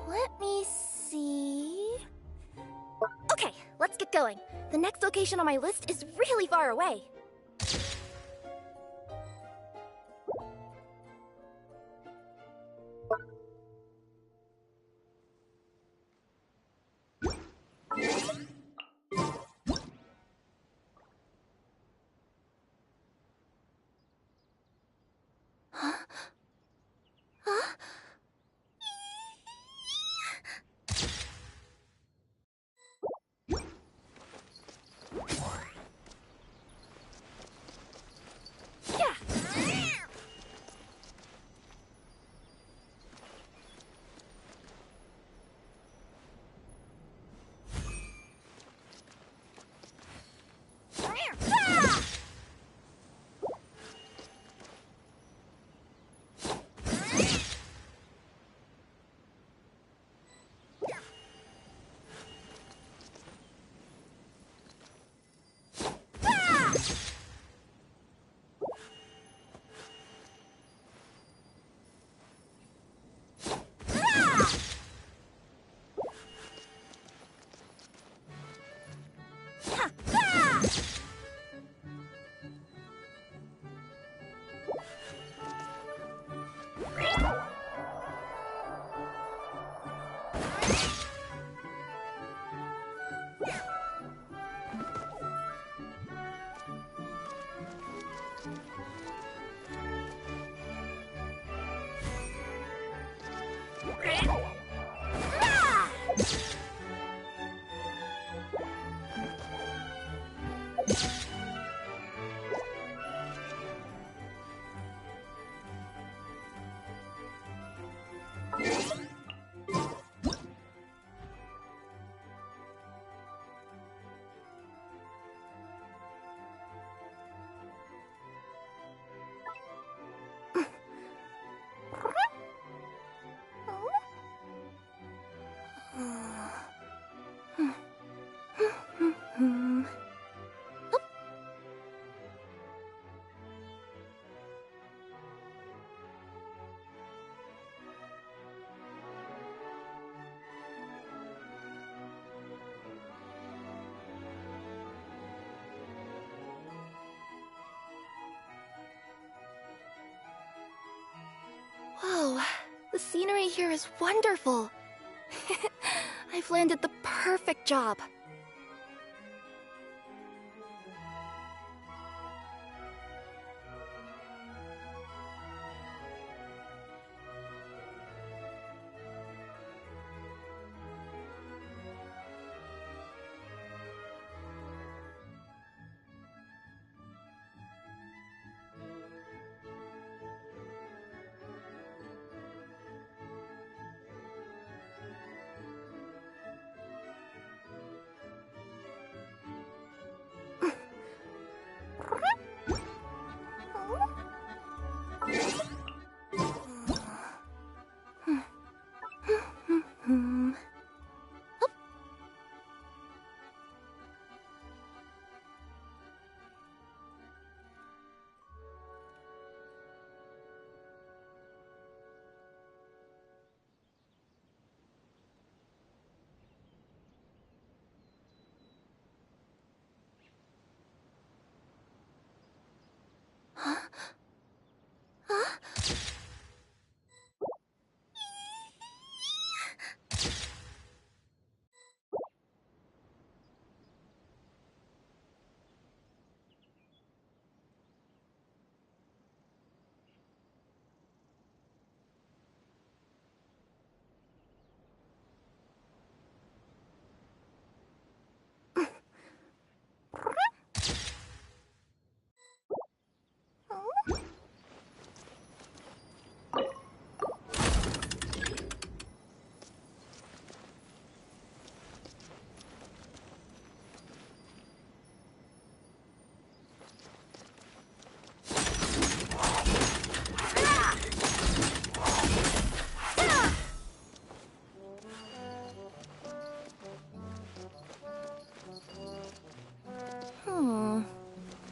Let me see... Okay, let's get going. The next location on my list is really far away. Huh? Huh? Whoa, the scenery here is wonderful. I've landed the perfect job.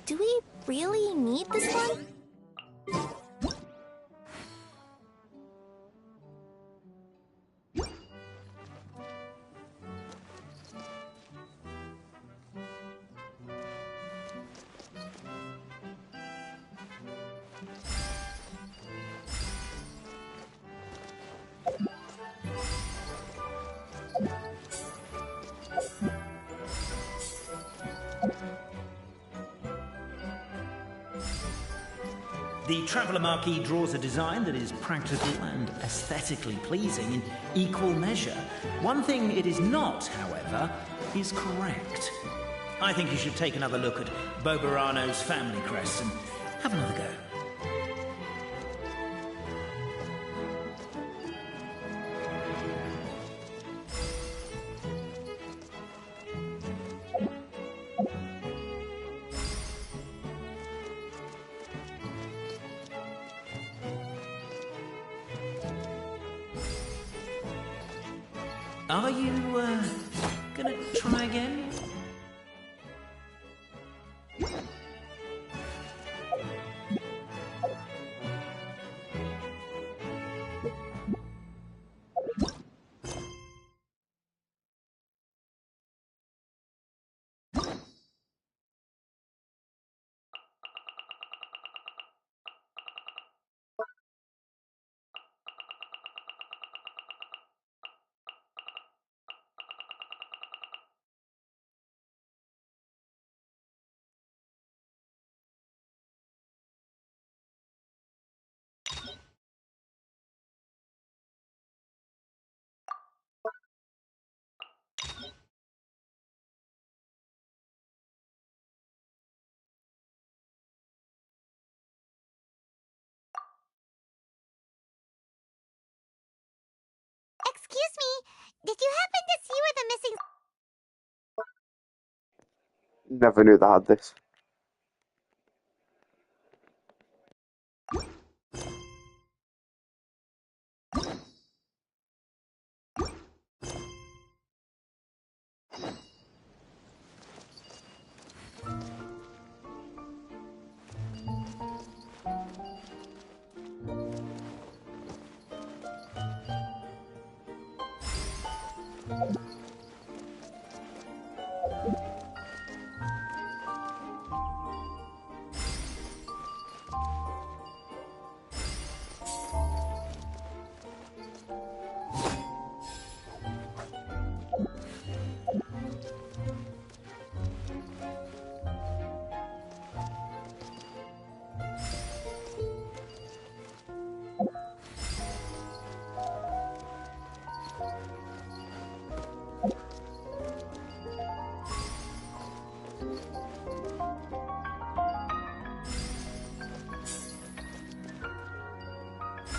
Do we really need this one? The Traveller Marquee draws a design that is practical and aesthetically pleasing in equal measure. One thing it is not, however, is correct. I think you should take another look at Bobarano's family crest and have another go. Are you, gonna try again? Excuse me, did you happen to see where the missing... Never knew they had this.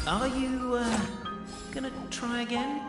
Are you, gonna try again?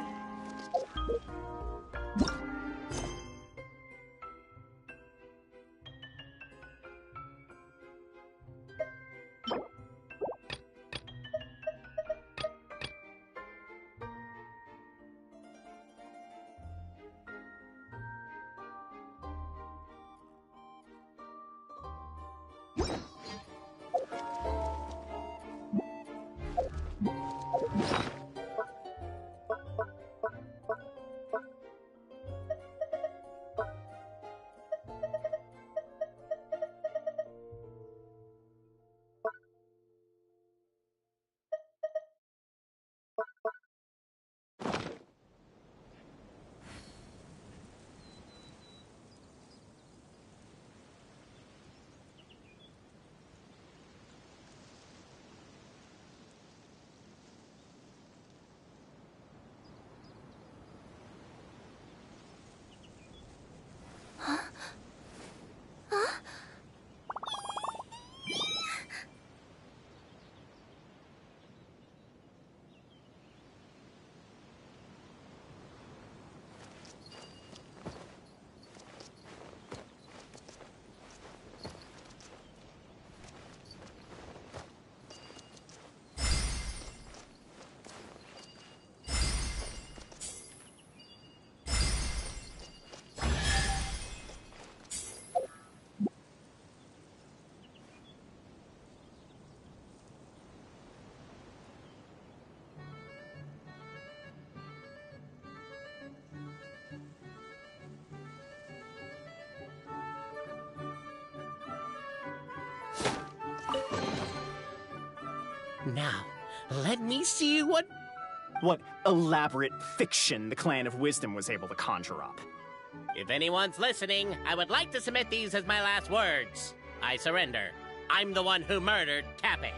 Now, let me see what elaborate fiction the Clan of Wisdom was able to conjure up. If anyone's listening, I would like to submit these as my last words. I surrender. I'm the one who murdered Tappy.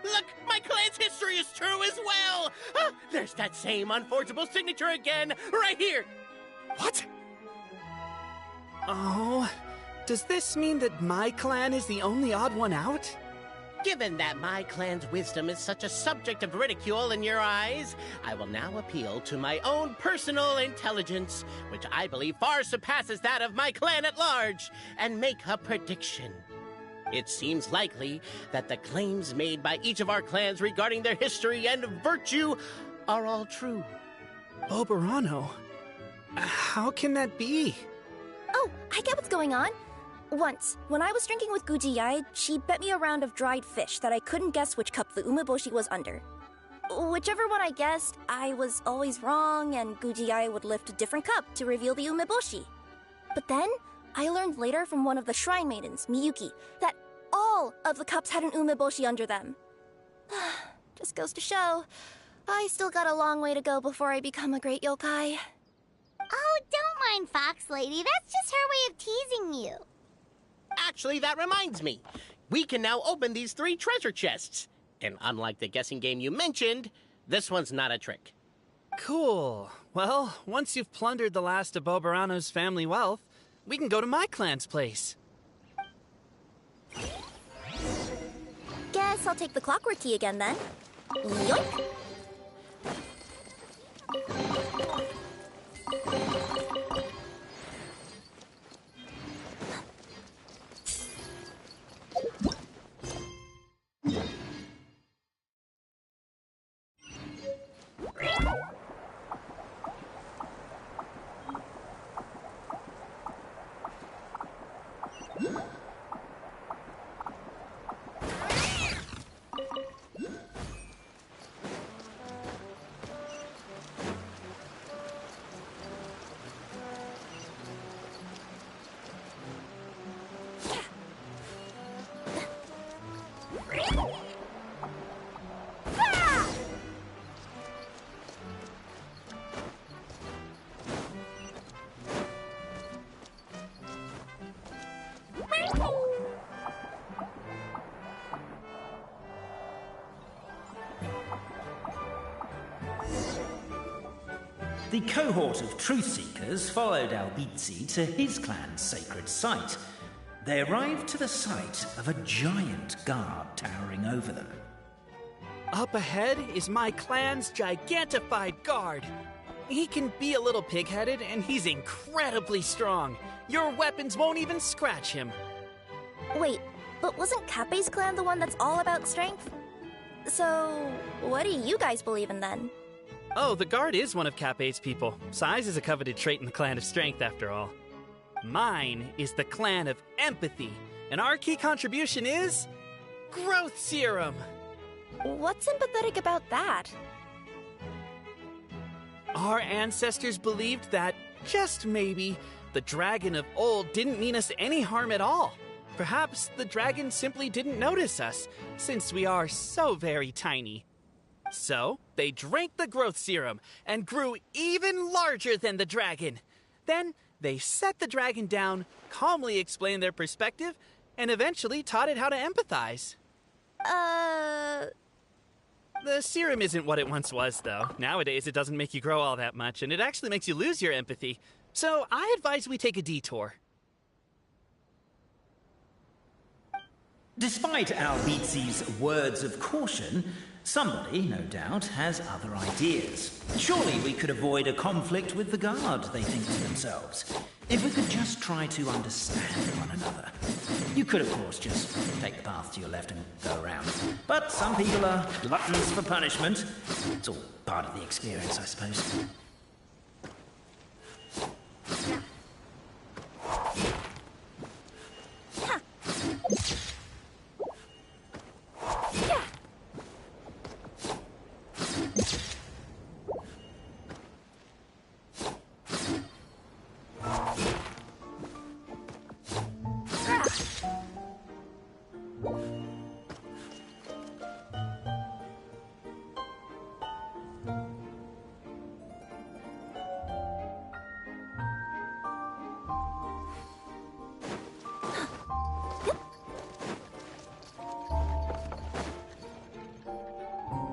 Look! My clan's history is true as well! There's that same unforgeable signature again, right here! What? Oh, does this mean that my clan is the only odd one out? Given that my clan's wisdom is such a subject of ridicule in your eyes, I will now appeal to my own personal intelligence, which I believe far surpasses that of my clan at large, and make a prediction. It seems likely that the claims made by each of our clans regarding their history and virtue are all true. Oberano, How can that be? Oh, I get what's going on. Once, when I was drinking with Gujiyai, she bet me a round of dried fish that I couldn't guess which cup the umeboshi was under. Whichever one I guessed, I was always wrong, and Gujiyai would lift a different cup to reveal the umeboshi. But then, I learned later from one of the shrine maidens, Miyuki, that all of the cups had an umeboshi under them. Just goes to show, I still got a long way to go before I become a great yokai. Oh, don't mind Fox Lady. That's just her way of teasing you. Actually, that reminds me. We can now open these 3 treasure chests. And unlike the guessing game you mentioned, this one's not a trick. Cool. Well, once you've plundered the last of Bobarano's family wealth, we can go to my clan's place. Guess I'll take the clockwork key again then. Yoink! The cohort of truth-seekers followed Albizzi to his clan's sacred site. They arrived to the site of a giant guard towering over them. Up ahead is my clan's gigantified guard. He can be a little pig-headed, and he's incredibly strong. Your weapons won't even scratch him. Wait, but wasn't Kappei's clan the one that's all about strength? So, what do you guys believe in then? Oh, the guard is one of Kappei's people. Size is a coveted trait in the clan of strength, after all. Mine is the clan of empathy, and our key contribution is... growth serum! What's empathetic about that? Our ancestors believed that, just maybe, the dragon of old didn't mean us any harm at all. Perhaps the dragon simply didn't notice us, since we are so very tiny. So, they drank the growth serum and grew even larger than the dragon. Then, they set the dragon down, calmly explained their perspective, and eventually taught it how to empathize. The serum isn't what it once was, though. Nowadays, it doesn't make you grow all that much, and it actually makes you lose your empathy. So, I advise we take a detour. Despite Albizzi's words of caution, somebody, no doubt, has other ideas. Surely we could avoid a conflict with the guard, they think to themselves, if we could just try to understand one another. You could, of course, just take the path to your left and go around. But some people are gluttons for punishment. It's all part of the experience, I suppose.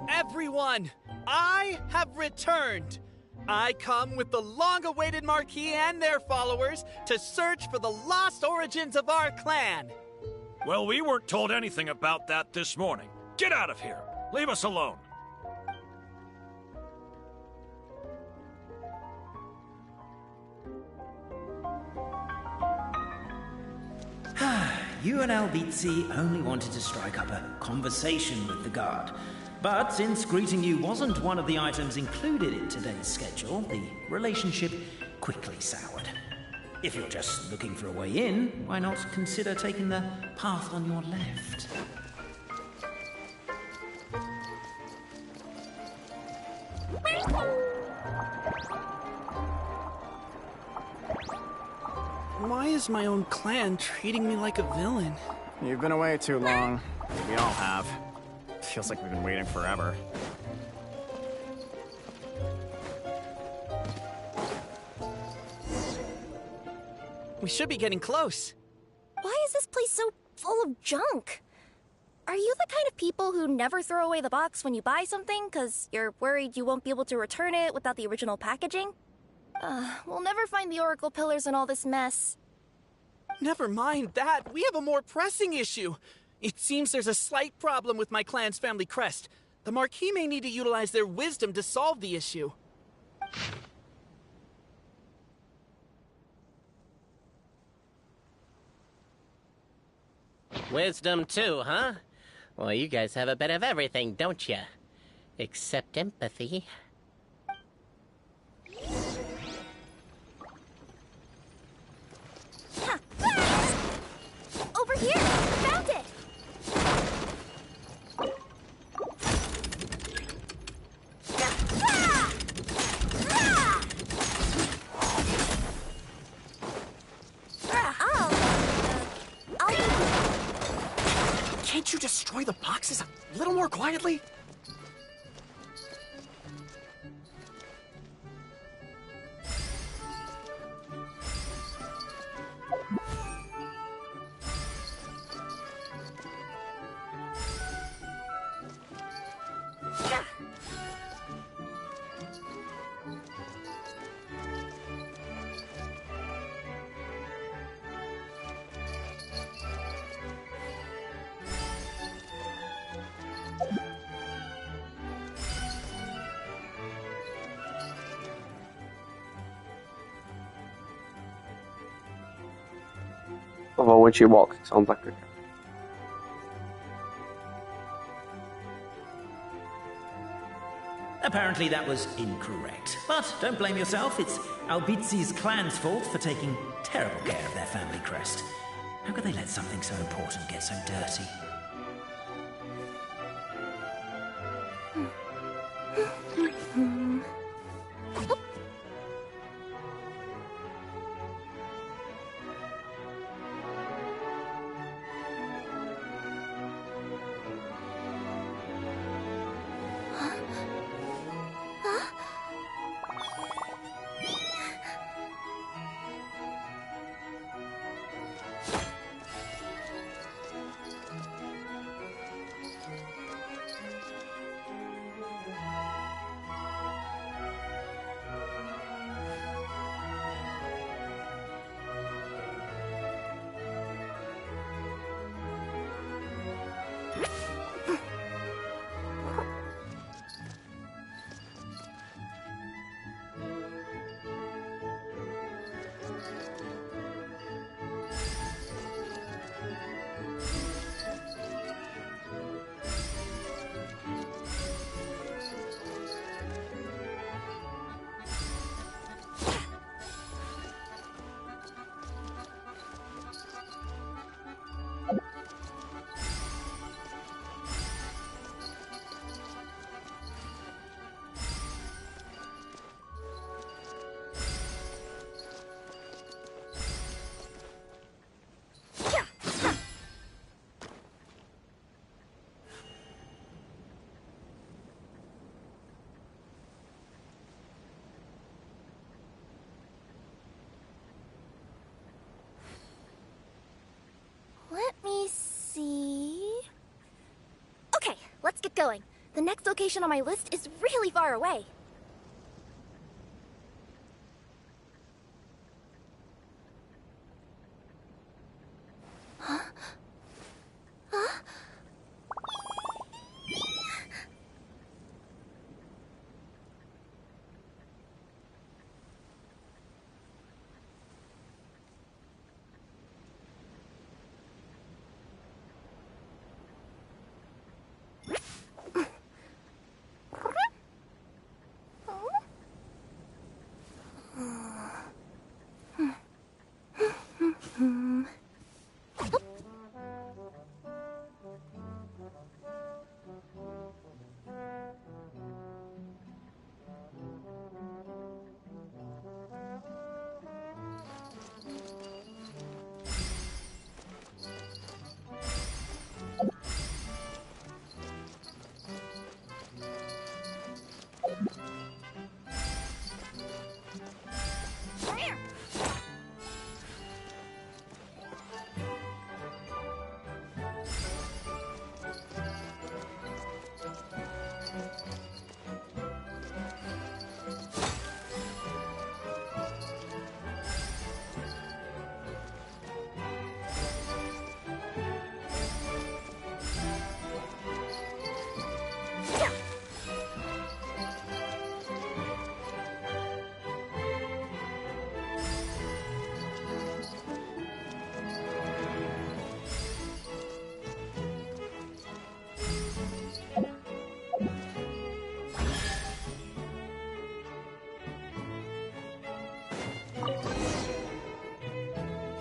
Everyone, I have returned. I come with the long-awaited Marquis and their followers to search for the lost origins of our clan. Well, we weren't told anything about that this morning. Get out of here. Leave us alone. You and Albizzi only wanted to strike up a conversation with the guard. But since greeting you wasn't one of the items included in today's schedule, the relationship quickly soured. If you're just looking for a way in, why not consider taking the path on your left? Why is my own clan treating me like a villain? You've been away too long. We all have. Feels like we've been waiting forever. We should be getting close. Why is this place so full of junk? Are you the kind of people who never throw away the box when you buy something because you're worried you won't be able to return it without the original packaging? We'll never find the Oracle Pillars in all this mess. Never mind that. We have a more pressing issue. It seems there's a slight problem with my clan's family crest. The Marquis may need to utilize their wisdom to solve the issue. Wisdom too, huh? Well, you guys have a bit of everything, don't you? Except empathy. Over here! Found it! Can't you destroy the boxes a little more quietly? Although when she walks, it sounds like a cat. Apparently that was incorrect. But don't blame yourself, it's Albizi's clan's fault for taking terrible care of their family crest. How could they let something so important get so dirty? Let me see... Okay, let's get going. The next location on my list is really far away. Huh? Huh?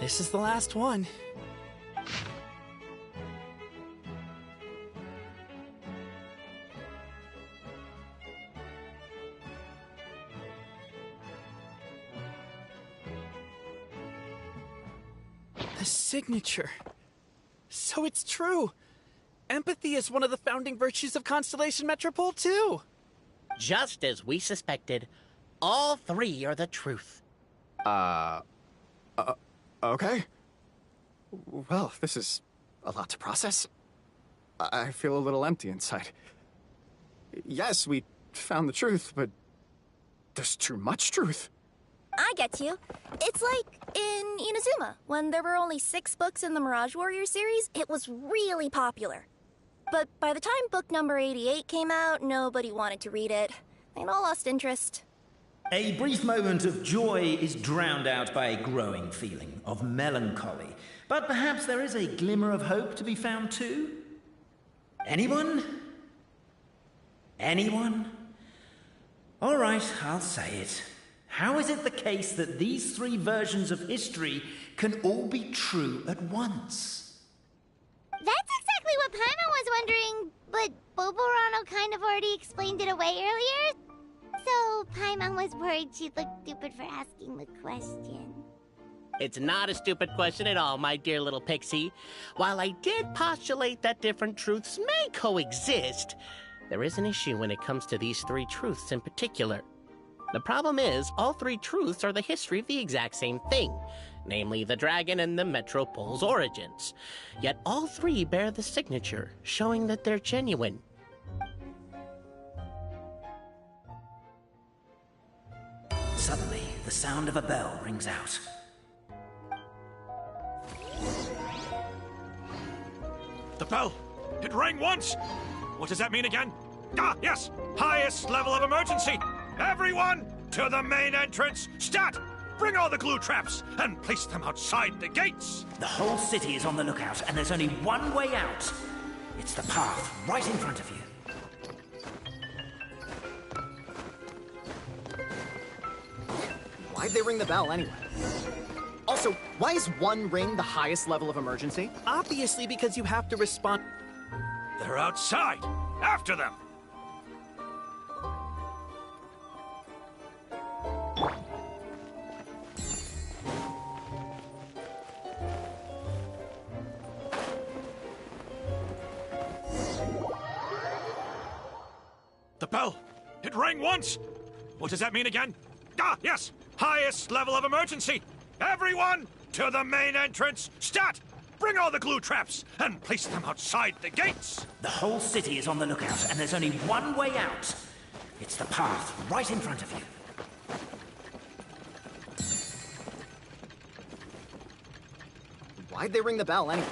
This is the last one. The signature. So it's true. Empathy is one of the founding virtues of Constellation Metropole, too. Just as we suspected, all three are the truth. Okay. Well, this is a lot to process. I feel a little empty inside. Yes, we found the truth, but there's too much truth. I get you. It's like in Inazuma, when there were only 6 books in the Mirage Warrior series, it was really popular. But by the time book number 88 came out, nobody wanted to read it. They'd all lost interest. A brief moment of joy is drowned out by a growing feeling of melancholy. But perhaps there is a glimmer of hope to be found too? Anyone? Anyone? All right, I'll say it. How is it the case that these 3 versions of history can all be true at once? That's exactly what Paimon was wondering, but Boborano kind of already explained it away earlier. So Paimon was worried she'd look stupid for asking the question. It's not a stupid question at all, my dear little pixie. While I did postulate that different truths may coexist, there is an issue when it comes to these 3 truths in particular. The problem is, all 3 truths are the history of the exact same thing, namely the dragon and the Metropole's origins. Yet all 3 bear the signature, showing that they're genuine. Suddenly, the sound of a bell rings out. The bell! It rang once! What does that mean again? Ah, yes! Highest level of emergency! Everyone, to the main entrance! Stat! Bring all the glue traps and place them outside the gates! The whole city is on the lookout, and there's only one way out. It's the path right in front of you. Why'd they ring the bell anyway? Also, why is 1 ring the highest level of emergency? Obviously because you have to respond. They're outside! After them! The bell! It rang once! What does that mean again? Ah, yes! Highest level of emergency! Everyone, to the main entrance! Stat! Bring all the glue traps and place them outside the gates! The whole city is on the lookout, and there's only one way out. It's the path right in front of you. Why'd they ring the bell anyway?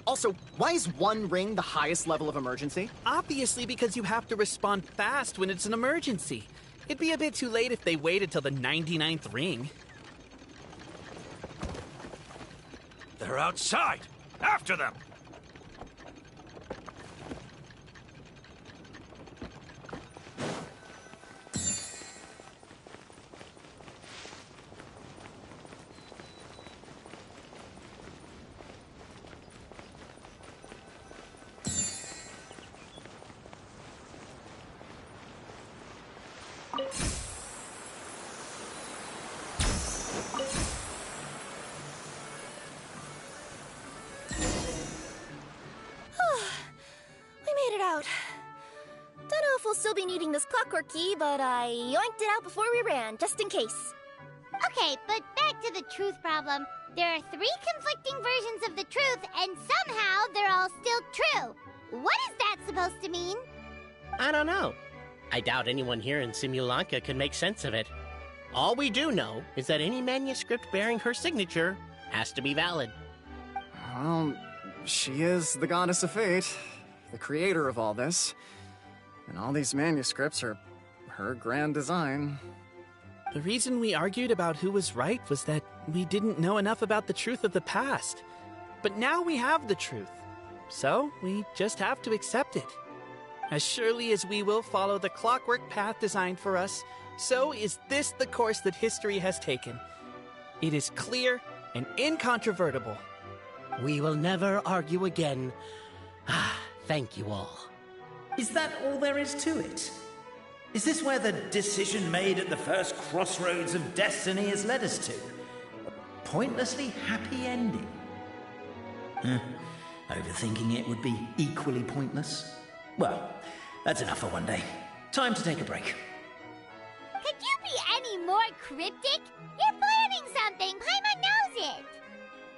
Also, why is 1 ring the highest level of emergency? Obviously because you have to respond fast when it's an emergency. It'd be a bit too late if they waited till the 99th ring. They're outside! After them! Still be needing this clockwork key, but I yoinked it out before we ran, just in case. Okay, but back to the truth problem. There are 3 conflicting versions of the truth, and somehow they're all still true. What is that supposed to mean? I don't know. I doubt anyone here in Simulanka can make sense of it. All we do know is that any manuscript bearing her signature has to be valid. Well, she is the goddess of fate, the creator of all this. And all these manuscripts are her grand design. The reason we argued about who was right was that we didn't know enough about the truth of the past. But now we have the truth. So we just have to accept it. As surely as we will follow the clockwork path designed for us, so is this the course that history has taken. It is clear, and incontrovertible. We will never argue again. Thank you all. Is that all there is to it? Is this where the decision made at the first crossroads of destiny has led us to? A pointlessly happy ending? Overthinking it would be equally pointless. Well, that's enough for one day. Time to take a break. Could you be any more cryptic? You're planning something. Paimon knows it.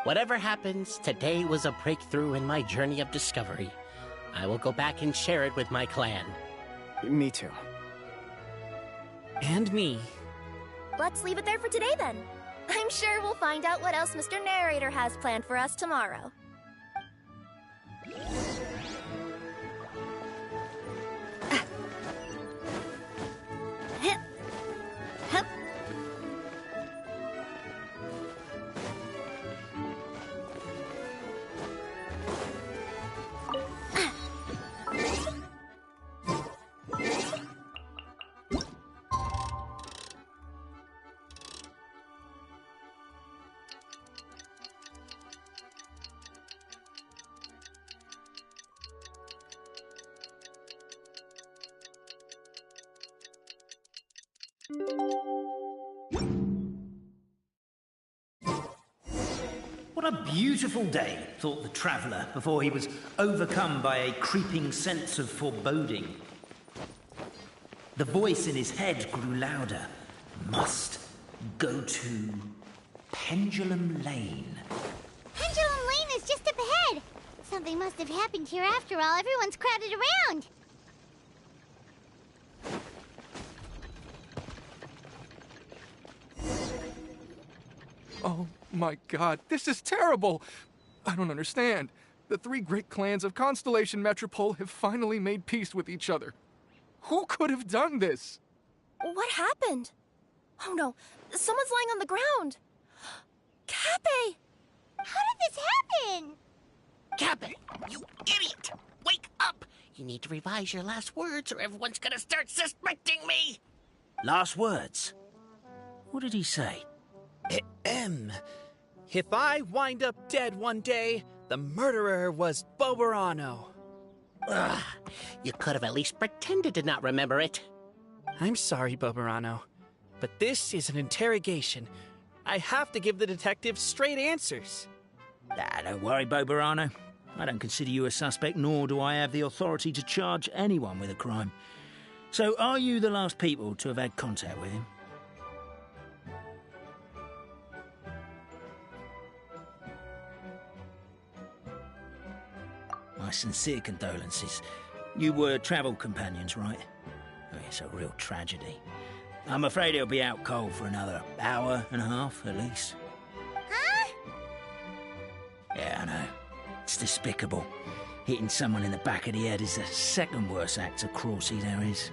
Whatever happens, today was a breakthrough in my journey of discovery. I will go back and share it with my clan. Me too. And me. Let's leave it there for today then. I'm sure we'll find out what else Mr. Narrator has planned for us tomorrow. What a beautiful day, thought the traveller, before he was overcome by a creeping sense of foreboding. The voice in his head grew louder. Must go to Pendulum Lane. Pendulum Lane is just up ahead. Something must have happened here after all. Everyone's crowded around. Oh my god, this is terrible! I don't understand. The three great clans of Constellation Metropole have finally made peace with each other. Who could have done this? What happened? Oh no, someone's lying on the ground. Cappe! How did this happen? Cappe, you idiot! Wake up! You need to revise your last words or everyone's gonna start suspecting me! Last words? What did he say? If I wind up dead one day, the murderer was Boberano. Ugh, you could have at least pretended to not remember it. I'm sorry, Boberano, but this is an interrogation. I have to give the detective straight answers. Don't worry, Boberano. I don't consider you a suspect, nor do I have the authority to charge anyone with a crime. So, are you the last people to have had contact with him? My sincere condolences. You were travel companions, right? Oh, it's a real tragedy. I'm afraid he'll be out cold for another hour and a half, at least. Huh? Yeah, I know. It's despicable. Hitting someone in the back of the head is the second worst act of cruelty there is.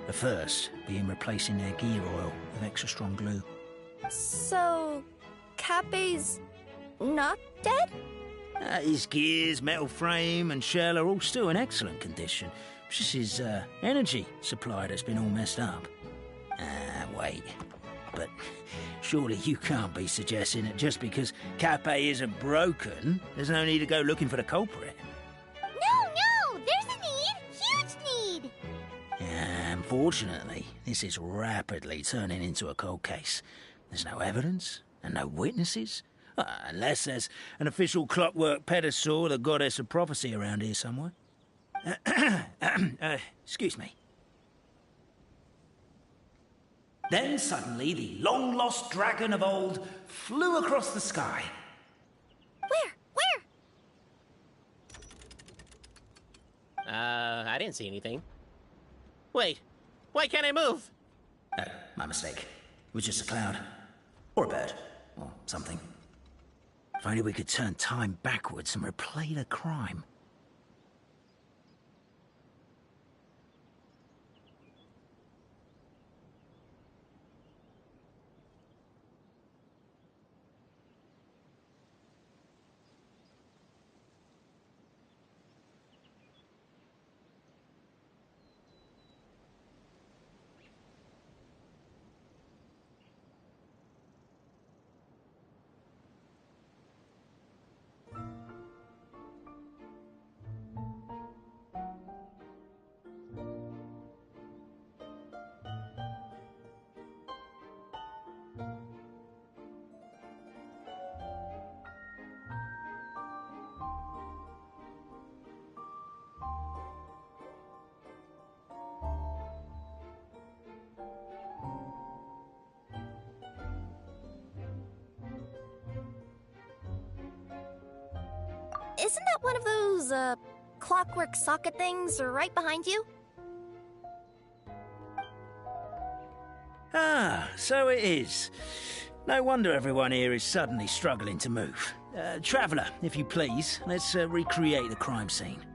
The first being replacing their gear oil with extra strong glue. So, Cappe's not dead? His gears, metal frame and shell are all still in excellent condition. It's just his energy supply that's been all messed up. Wait. But surely you can't be suggesting that just because Cappe isn't broken, there's no need to go looking for the culprit. No! There's a need! Huge need! Unfortunately, this is rapidly turning into a cold case. There's no evidence and no witnesses. Unless there's an official clockwork pedestal, the goddess of prophecy around here somewhere. Excuse me. Then suddenly the long-lost dragon of old flew across the sky. Where? I didn't see anything. Wait, why can't I move? Oh, my mistake. It was just a cloud. Or a bird. Or something. If only we could turn time backwards and replay the crime. Isn't that one of those, clockwork socket things right behind you? Ah, so it is. No wonder everyone here is suddenly struggling to move. Traveller, if you please, let's recreate the crime scene.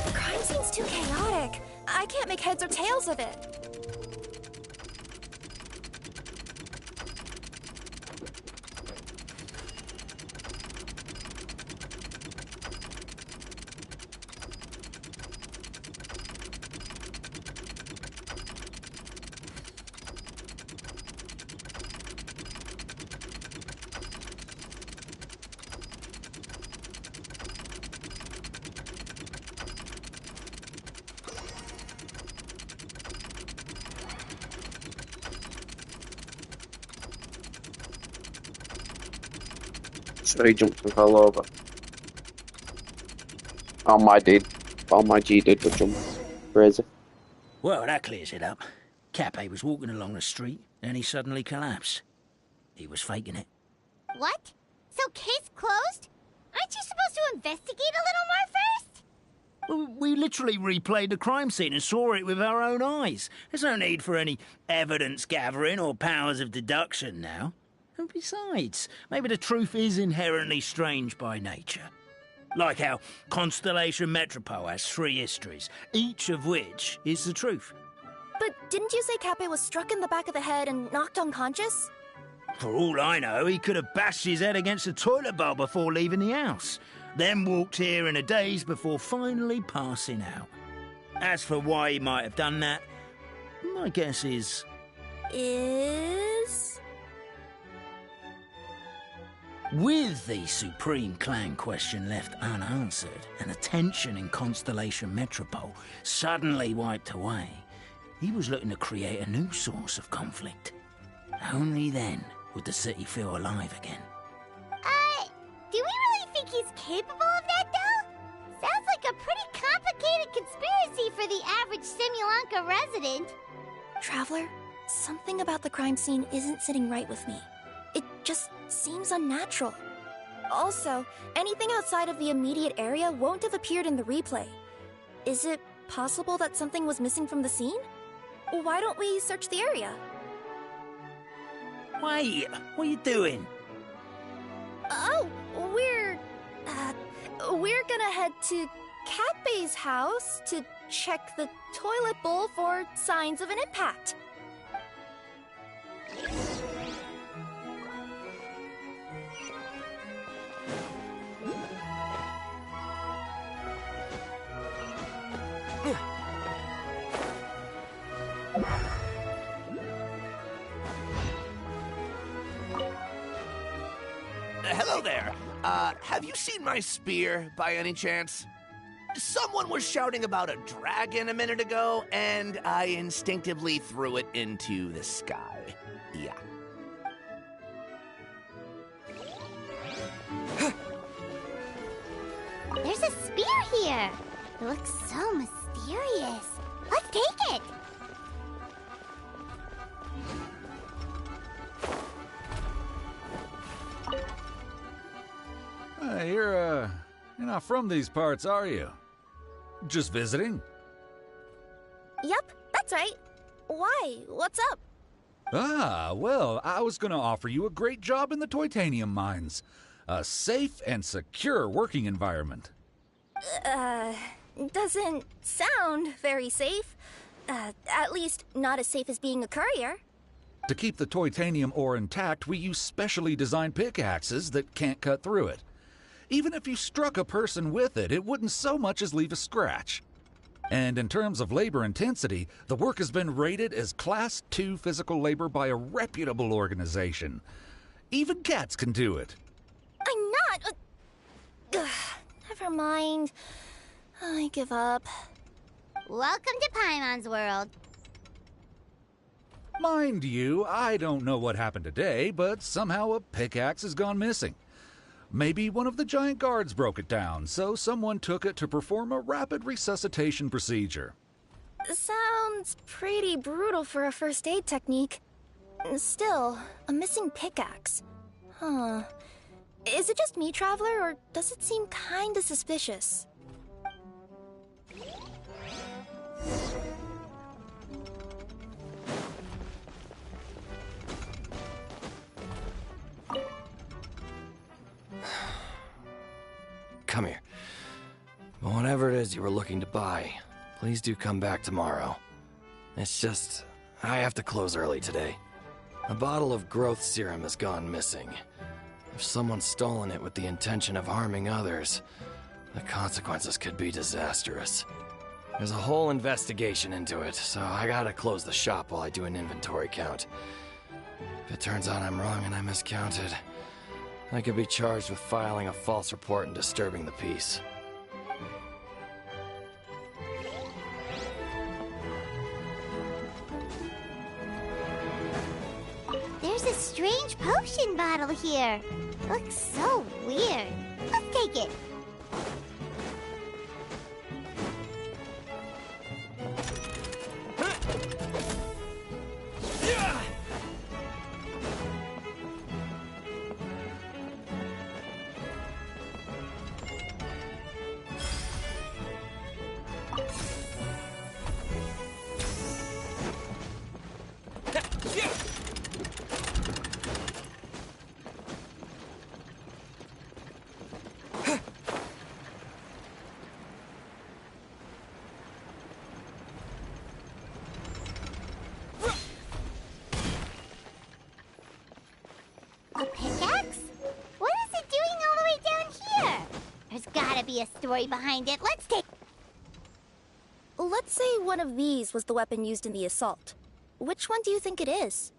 The crime scene's too chaotic. I can't make heads or tails of it. So he jumped and fell over. Oh my dude. Oh my G did would jump. Crazy. Well, that clears it up. Cappe was walking along the street, and he suddenly collapsed. He was faking it. What? So case closed? Aren't you supposed to investigate a little more first? Well, we literally replayed the crime scene and saw it with our own eyes. There's no need for any evidence gathering or powers of deduction now. And besides, maybe the truth is inherently strange by nature. Like how Constellation Metropole has 3 histories, each of which is the truth. But didn't you say Cappe was struck in the back of the head and knocked unconscious? For all I know, he could have bashed his head against the toilet bowl before leaving the house, then walked here in a daze before finally passing out. As for why he might have done that, my guess is... With the Supreme Clan question left unanswered and the tension in Constellation Metropole suddenly wiped away, he was looking to create a new source of conflict. Only then would the city feel alive again. Do we really think he's capable of that, though? Sounds like a pretty complicated conspiracy for the average Simulanka resident. Traveler, something about the crime scene isn't sitting right with me. It just seems unnatural. Also, anything outside of the immediate area won't have appeared in the replay. Is it possible that something was missing from the scene? Why don't we search the area? Wait, what are you doing? Oh, we're gonna head to Cappe's house to check the toilet bowl for signs of an impact. Hello there. Have you seen my spear by any chance? Someone was shouting about a dragon a minute ago, and I instinctively threw it into the sky. Yeah. There's a spear here. It looks so mysterious. Let's take it. You're not from these parts, are you? Just visiting? Yep, that's right. Why? What's up? Ah, well, I was gonna offer you a great job in the Titanium mines. A safe and secure working environment. Doesn't sound very safe. At least not as safe as being a courier. To keep the Titanium ore intact, we use specially designed pickaxes that can't cut through it. Even if you struck a person with it, it wouldn't so much as leave a scratch. And in terms of labor intensity, the work has been rated as Class 2 physical labor by a reputable organization. Even cats can do it. I'm not... never mind. I give up. Welcome to Paimon's world. Mind you, I don't know what happened today, but somehow a pickaxe has gone missing. Maybe one of the giant guards broke it down, so someone took it to perform a rapid resuscitation procedure. Sounds pretty brutal for a first aid technique. Still, a missing pickaxe. Huh. Is it just me, Traveler, or does it seem kinda suspicious? Come here. Whatever it is you were looking to buy, please do come back tomorrow. It's just, I have to close early today. A bottle of growth serum has gone missing. If someone's stolen it with the intention of harming others, the consequences could be disastrous. There's a whole investigation into it, so I gotta close the shop while I do an inventory count. If it turns out I'm wrong and I miscounted, I could be charged with filing a false report and disturbing the peace. There's a strange potion bottle here. Looks so weird. Let's take it. A pickaxe? What is it doing all the way down here? There's gotta be a story behind it. Let's take... Let's say one of these was the weapon used in the assault. Which one do you think it is?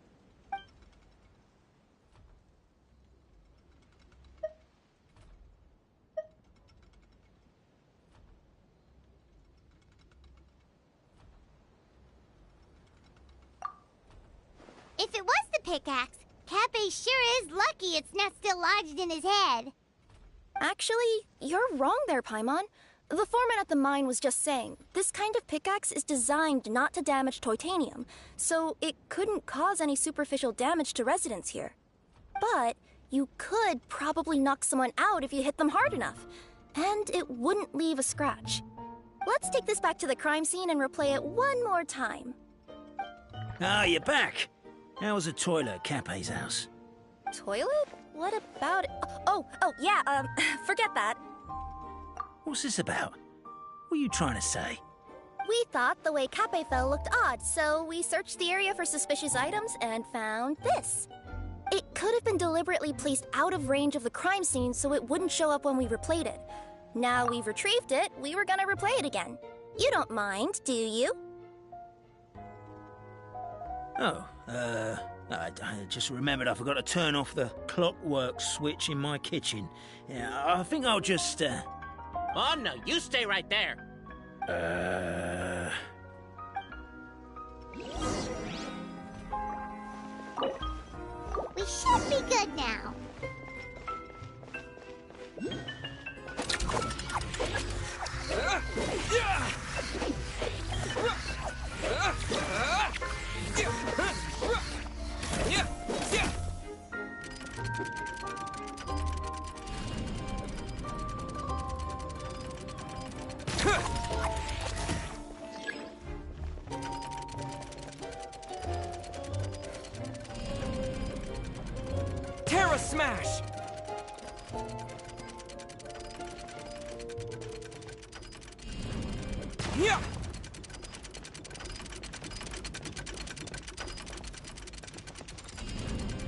If it was the pickaxe, Cappe sure is lucky it's not still lodged in his head. Actually, you're wrong there, Paimon. The foreman at the mine was just saying, this kind of pickaxe is designed not to damage titanium, so it couldn't cause any superficial damage to residents here. But you could probably knock someone out if you hit them hard enough, and it wouldn't leave a scratch. Let's take this back to the crime scene and replay it one more time. Ah, you're back. How was the toilet at Cappe's house? Toilet? What about it? Yeah, forget that. What's this about? What are you trying to say? We thought the way Cappe fell looked odd, so we searched the area for suspicious items and found this. It could have been deliberately placed out of range of the crime scene so it wouldn't show up when we replayed it. Now we've retrieved it, we were gonna replay it again. You don't mind, do you? Oh, I just remembered I forgot to turn off the clockwork switch in my kitchen. Yeah, I think I'll just, Oh, no, you stay right there. We should be good now. Terra Smash! Yeah!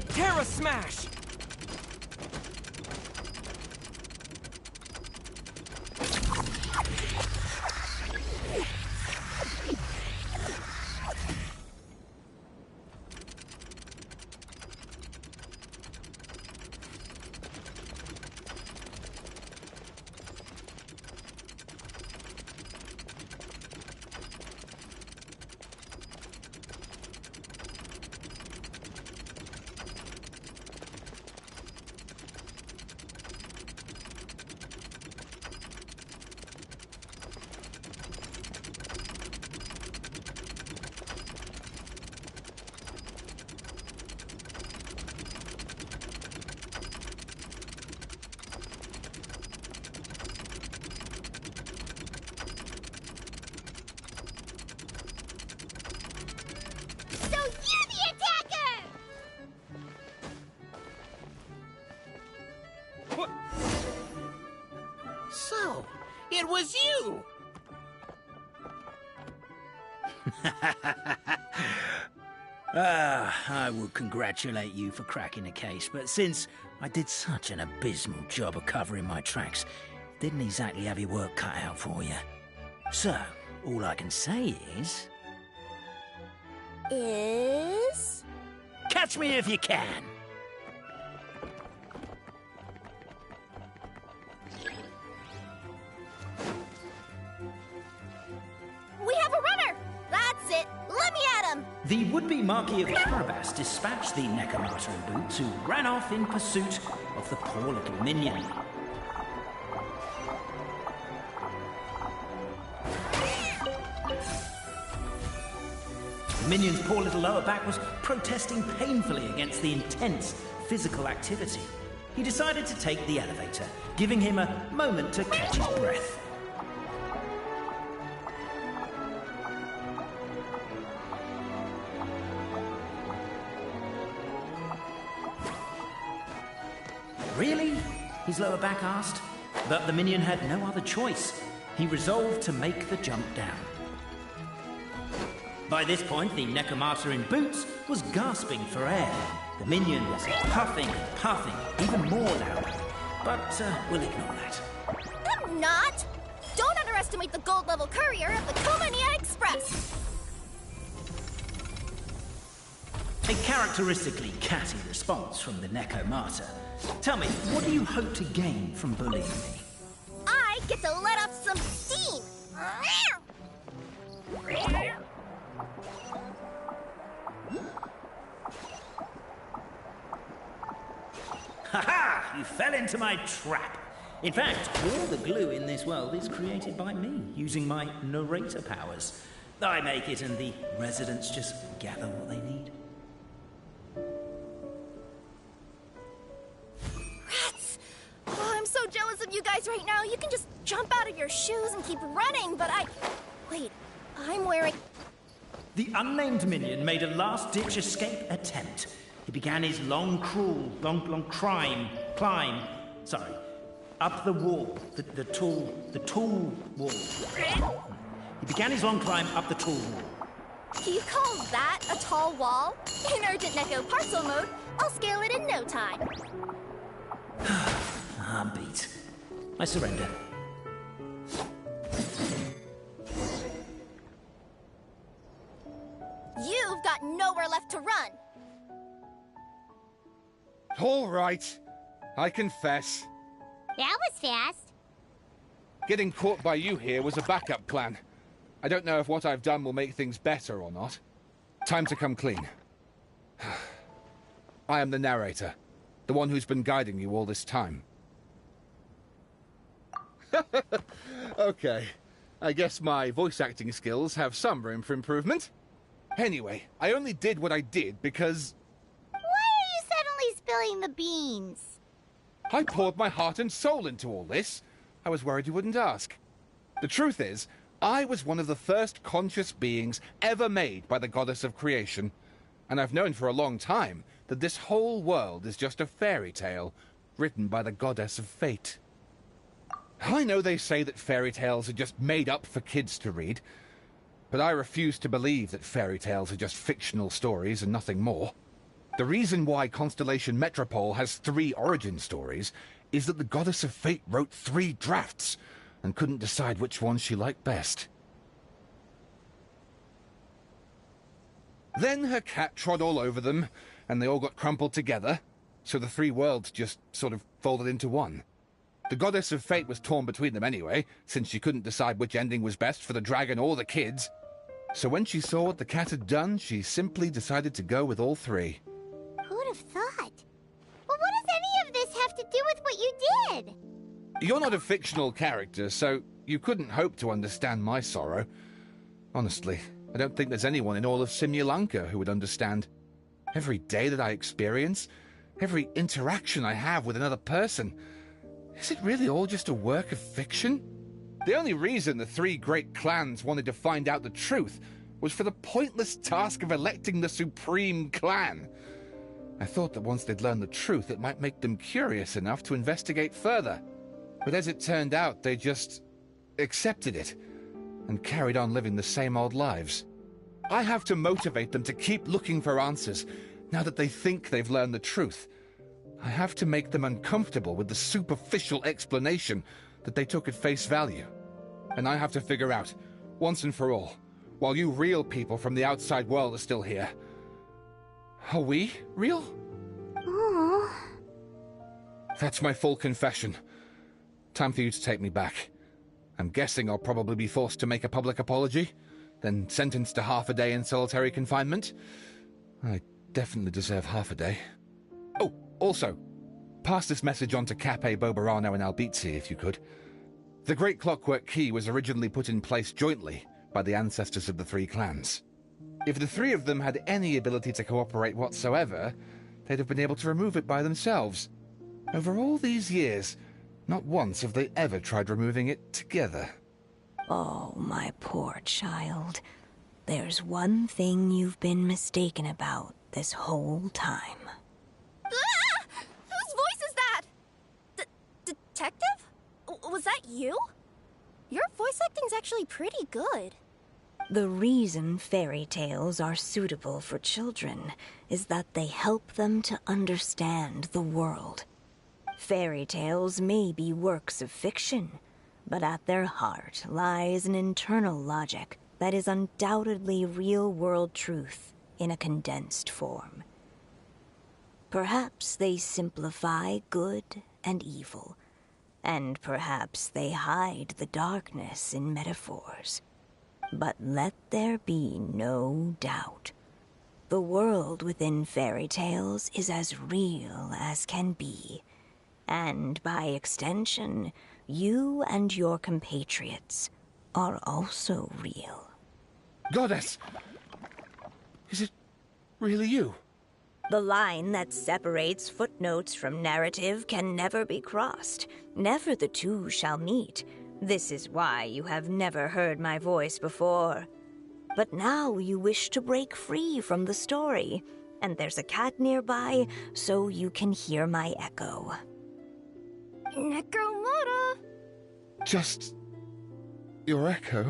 Terra Smash! So, it was you! I would congratulate you for cracking the case, but since I did such an abysmal job of covering my tracks, didn't exactly have your work cut out for you. So, all I can say is... Catch me if you can! We have a runner! That's it! Let me at him! The would-be Marquis of Carabas dispatched the Necromata in boots, who ran off in pursuit of the poor little minion. The minion's poor little lower back was protesting painfully against the intense physical activity. He decided to take the elevator, giving him a moment to catch his breath. Really? His lower back asked. But the minion had no other choice. He resolved to make the jump down. By this point, the Necromata in boots was gasping for air. The minion was puffing and puffing, even more loudly. But we'll ignore that. I'm not! Don't underestimate the gold-level courier of the Komania Express! A characteristically catty response from the Necromata. Tell me, what do you hope to gain from bullying me? I get to let off some steam! Ha-ha! You fell into my trap. In fact, all the glue in this world is created by me, using my narrator powers. I make it and the residents just gather what they need. Rats! Oh, I'm so jealous of you guys right now. You can just jump out of your shoes and keep running, but Wait, I'm wearing... The unnamed minion made a last-ditch escape attempt. He began his long climb, up the wall, the tall wall. He began his long climb up the tall wall. Do you call that a tall wall? In urgent Neko parcel mode, I'll scale it in no time. I'm beat. I surrender. You've got nowhere left to run. All right. I confess. That was fast. Getting caught by you here was a backup plan. I don't know if what I've done will make things better or not. Time to come clean. I am the narrator, the one who's been guiding you all this time. Okay, I guess my voice acting skills have some room for improvement. Anyway, I only did what I did because... Why are you suddenly spilling the beans? I poured my heart and soul into all this. I was worried you wouldn't ask. The truth is, I was one of the first conscious beings ever made by the goddess of creation. And I've known for a long time that this whole world is just a fairy tale written by the goddess of fate. I know they say that fairy tales are just made up for kids to read, but I refuse to believe that fairy tales are just fictional stories and nothing more. The reason why Constellation Metropole has 3 origin stories is that the Goddess of Fate wrote 3 drafts and couldn't decide which one she liked best. Then her cat trod all over them, and they all got crumpled together, so the 3 worlds just sort of folded into one. The Goddess of Fate was torn between them anyway, since she couldn't decide which ending was best for the dragon or the kids. So when she saw what the cat had done, she simply decided to go with all 3. Who'd have thought? Well, what does any of this have to do with what you did? You're not a fictional character, so you couldn't hope to understand my sorrow. Honestly, I don't think there's anyone in all of Simulanka who would understand. Every day that I experience, every interaction I have with another person, is it really all just a work of fiction? The only reason the 3 great clans wanted to find out the truth was for the pointless task of electing the supreme clan. I thought that once they'd learned the truth, it might make them curious enough to investigate further. But as it turned out, they just accepted it and carried on living the same old lives. I have to motivate them to keep looking for answers now that they think they've learned the truth. I have to make them uncomfortable with the superficial explanation that they took at face value. And I have to figure out, once and for all, while you real people from the outside world are still here, are we real? Aww. That's my full confession. Time for you to take me back. I'm guessing I'll probably be forced to make a public apology, then sentenced to half a day in solitary confinement. I definitely deserve half a day. Oh, also, pass this message on to Cape, Bobarano, and Albizzi, if you could. The Great Clockwork Key was originally put in place jointly by the ancestors of the three clans. If the three of them had any ability to cooperate whatsoever, they'd have been able to remove it by themselves. Over all these years, not once have they ever tried removing it together. Oh, my poor child. There's one thing you've been mistaken about this whole time. Ah! Whose voice is that? Detective? Was that you? Your voice acting's actually pretty good. The reason fairy tales are suitable for children is that they help them to understand the world. Fairy tales may be works of fiction, but at their heart lies an internal logic that is undoubtedly real-world truth in a condensed form. Perhaps they simplify good and evil, and perhaps they hide the darkness in metaphors. But let there be no doubt. The world within fairy tales is as real as can be. And by extension, you and your compatriots are also real. Goddess! Is it really you? The line that separates footnotes from narrative can never be crossed. Never the two shall meet. This is why you have never heard my voice before. But now you wish to break free from the story, and there's a cat nearby, so you can hear my echo. Necromora! Just your echo?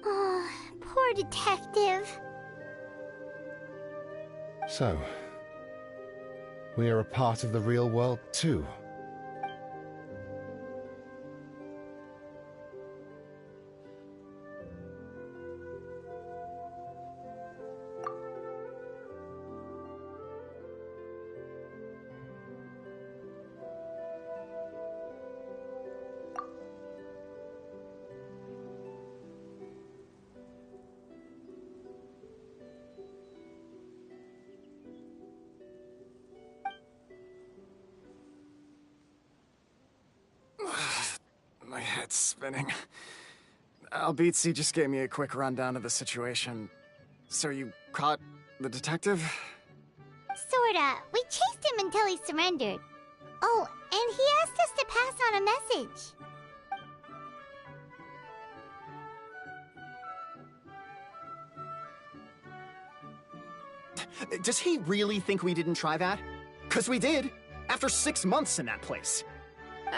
Oh, poor detective. So, we are a part of the real world too. My head's spinning. Albizzi just gave me a quick rundown of the situation. So you caught the detective? Sorta. We chased him until he surrendered. Oh, and he asked us to pass on a message. Does he really think we didn't try that? 'Cause we did, after 6 months in that place.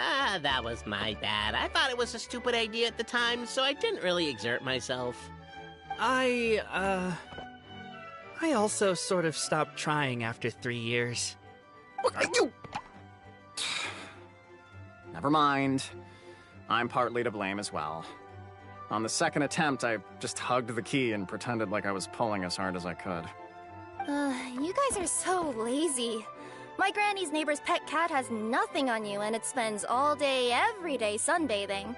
Ah, that was my bad. I thought it was a stupid idea at the time, so I didn't really exert myself. I also sort of stopped trying after 3 years. You... Never mind. I'm partly to blame as well. On the second attempt, I just hugged the key and pretended like I was pulling as hard as I could. You guys are so lazy. My granny's neighbor's pet cat has nothing on you, and it spends all day, every day sunbathing.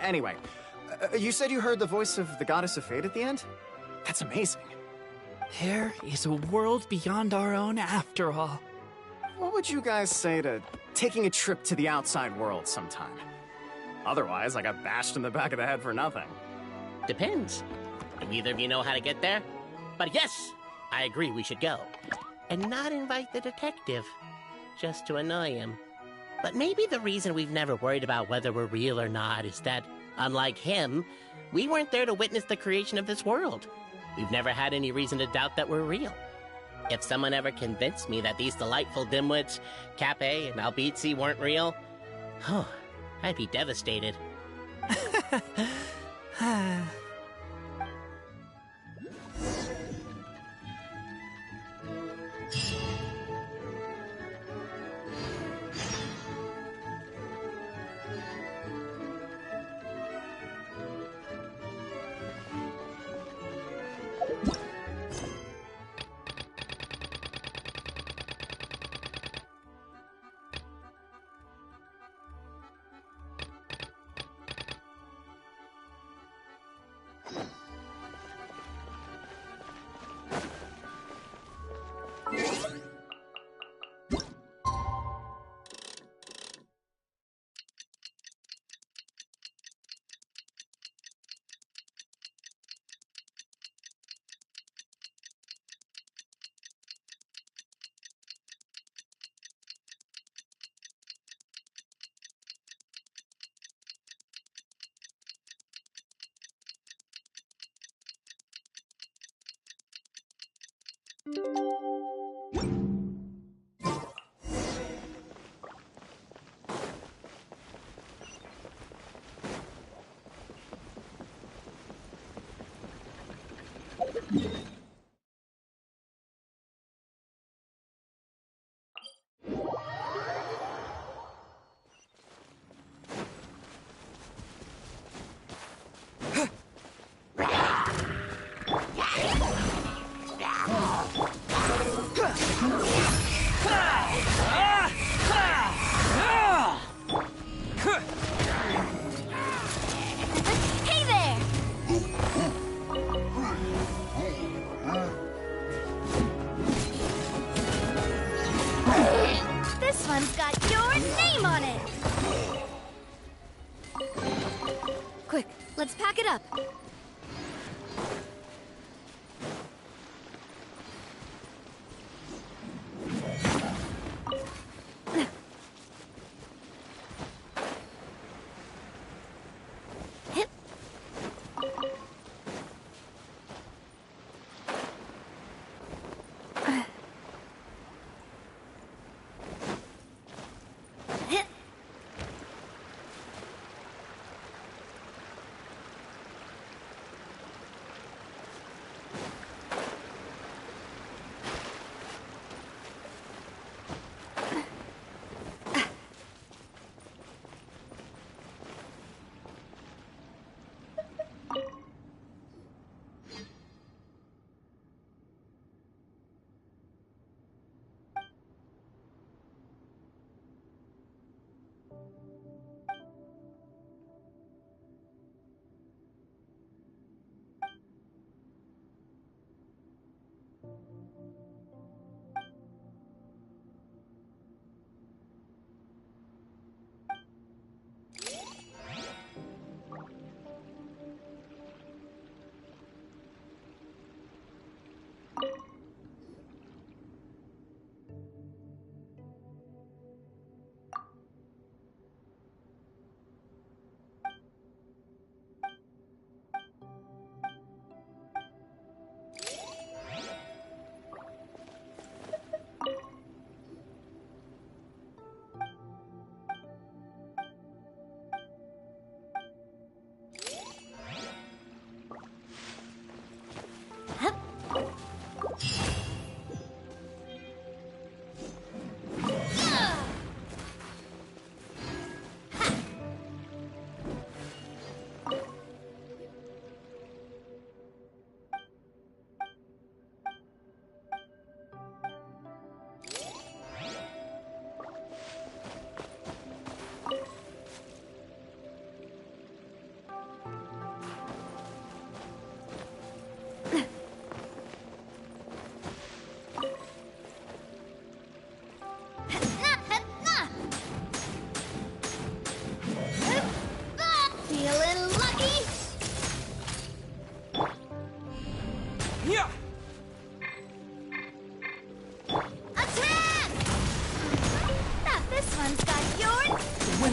Anyway, you said you heard the voice of the Goddess of Fate at the end? That's amazing. There is a world beyond our own after all. What would you guys say to taking a trip to the outside world sometime? Otherwise, I got bashed in the back of the head for nothing. Depends. Do either of you know how to get there? But yes, I agree we should go. And not invite the detective, just to annoy him. But maybe the reason we've never worried about whether we're real or not is that Unlike him, we weren't there to witness the creation of this world. We've never had any reason to doubt that we're real. If someone ever convinced me that these delightful dimwits, Cappe and Albizzi, weren't real, I'd be devastated. Let's pack it up.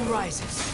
Rises.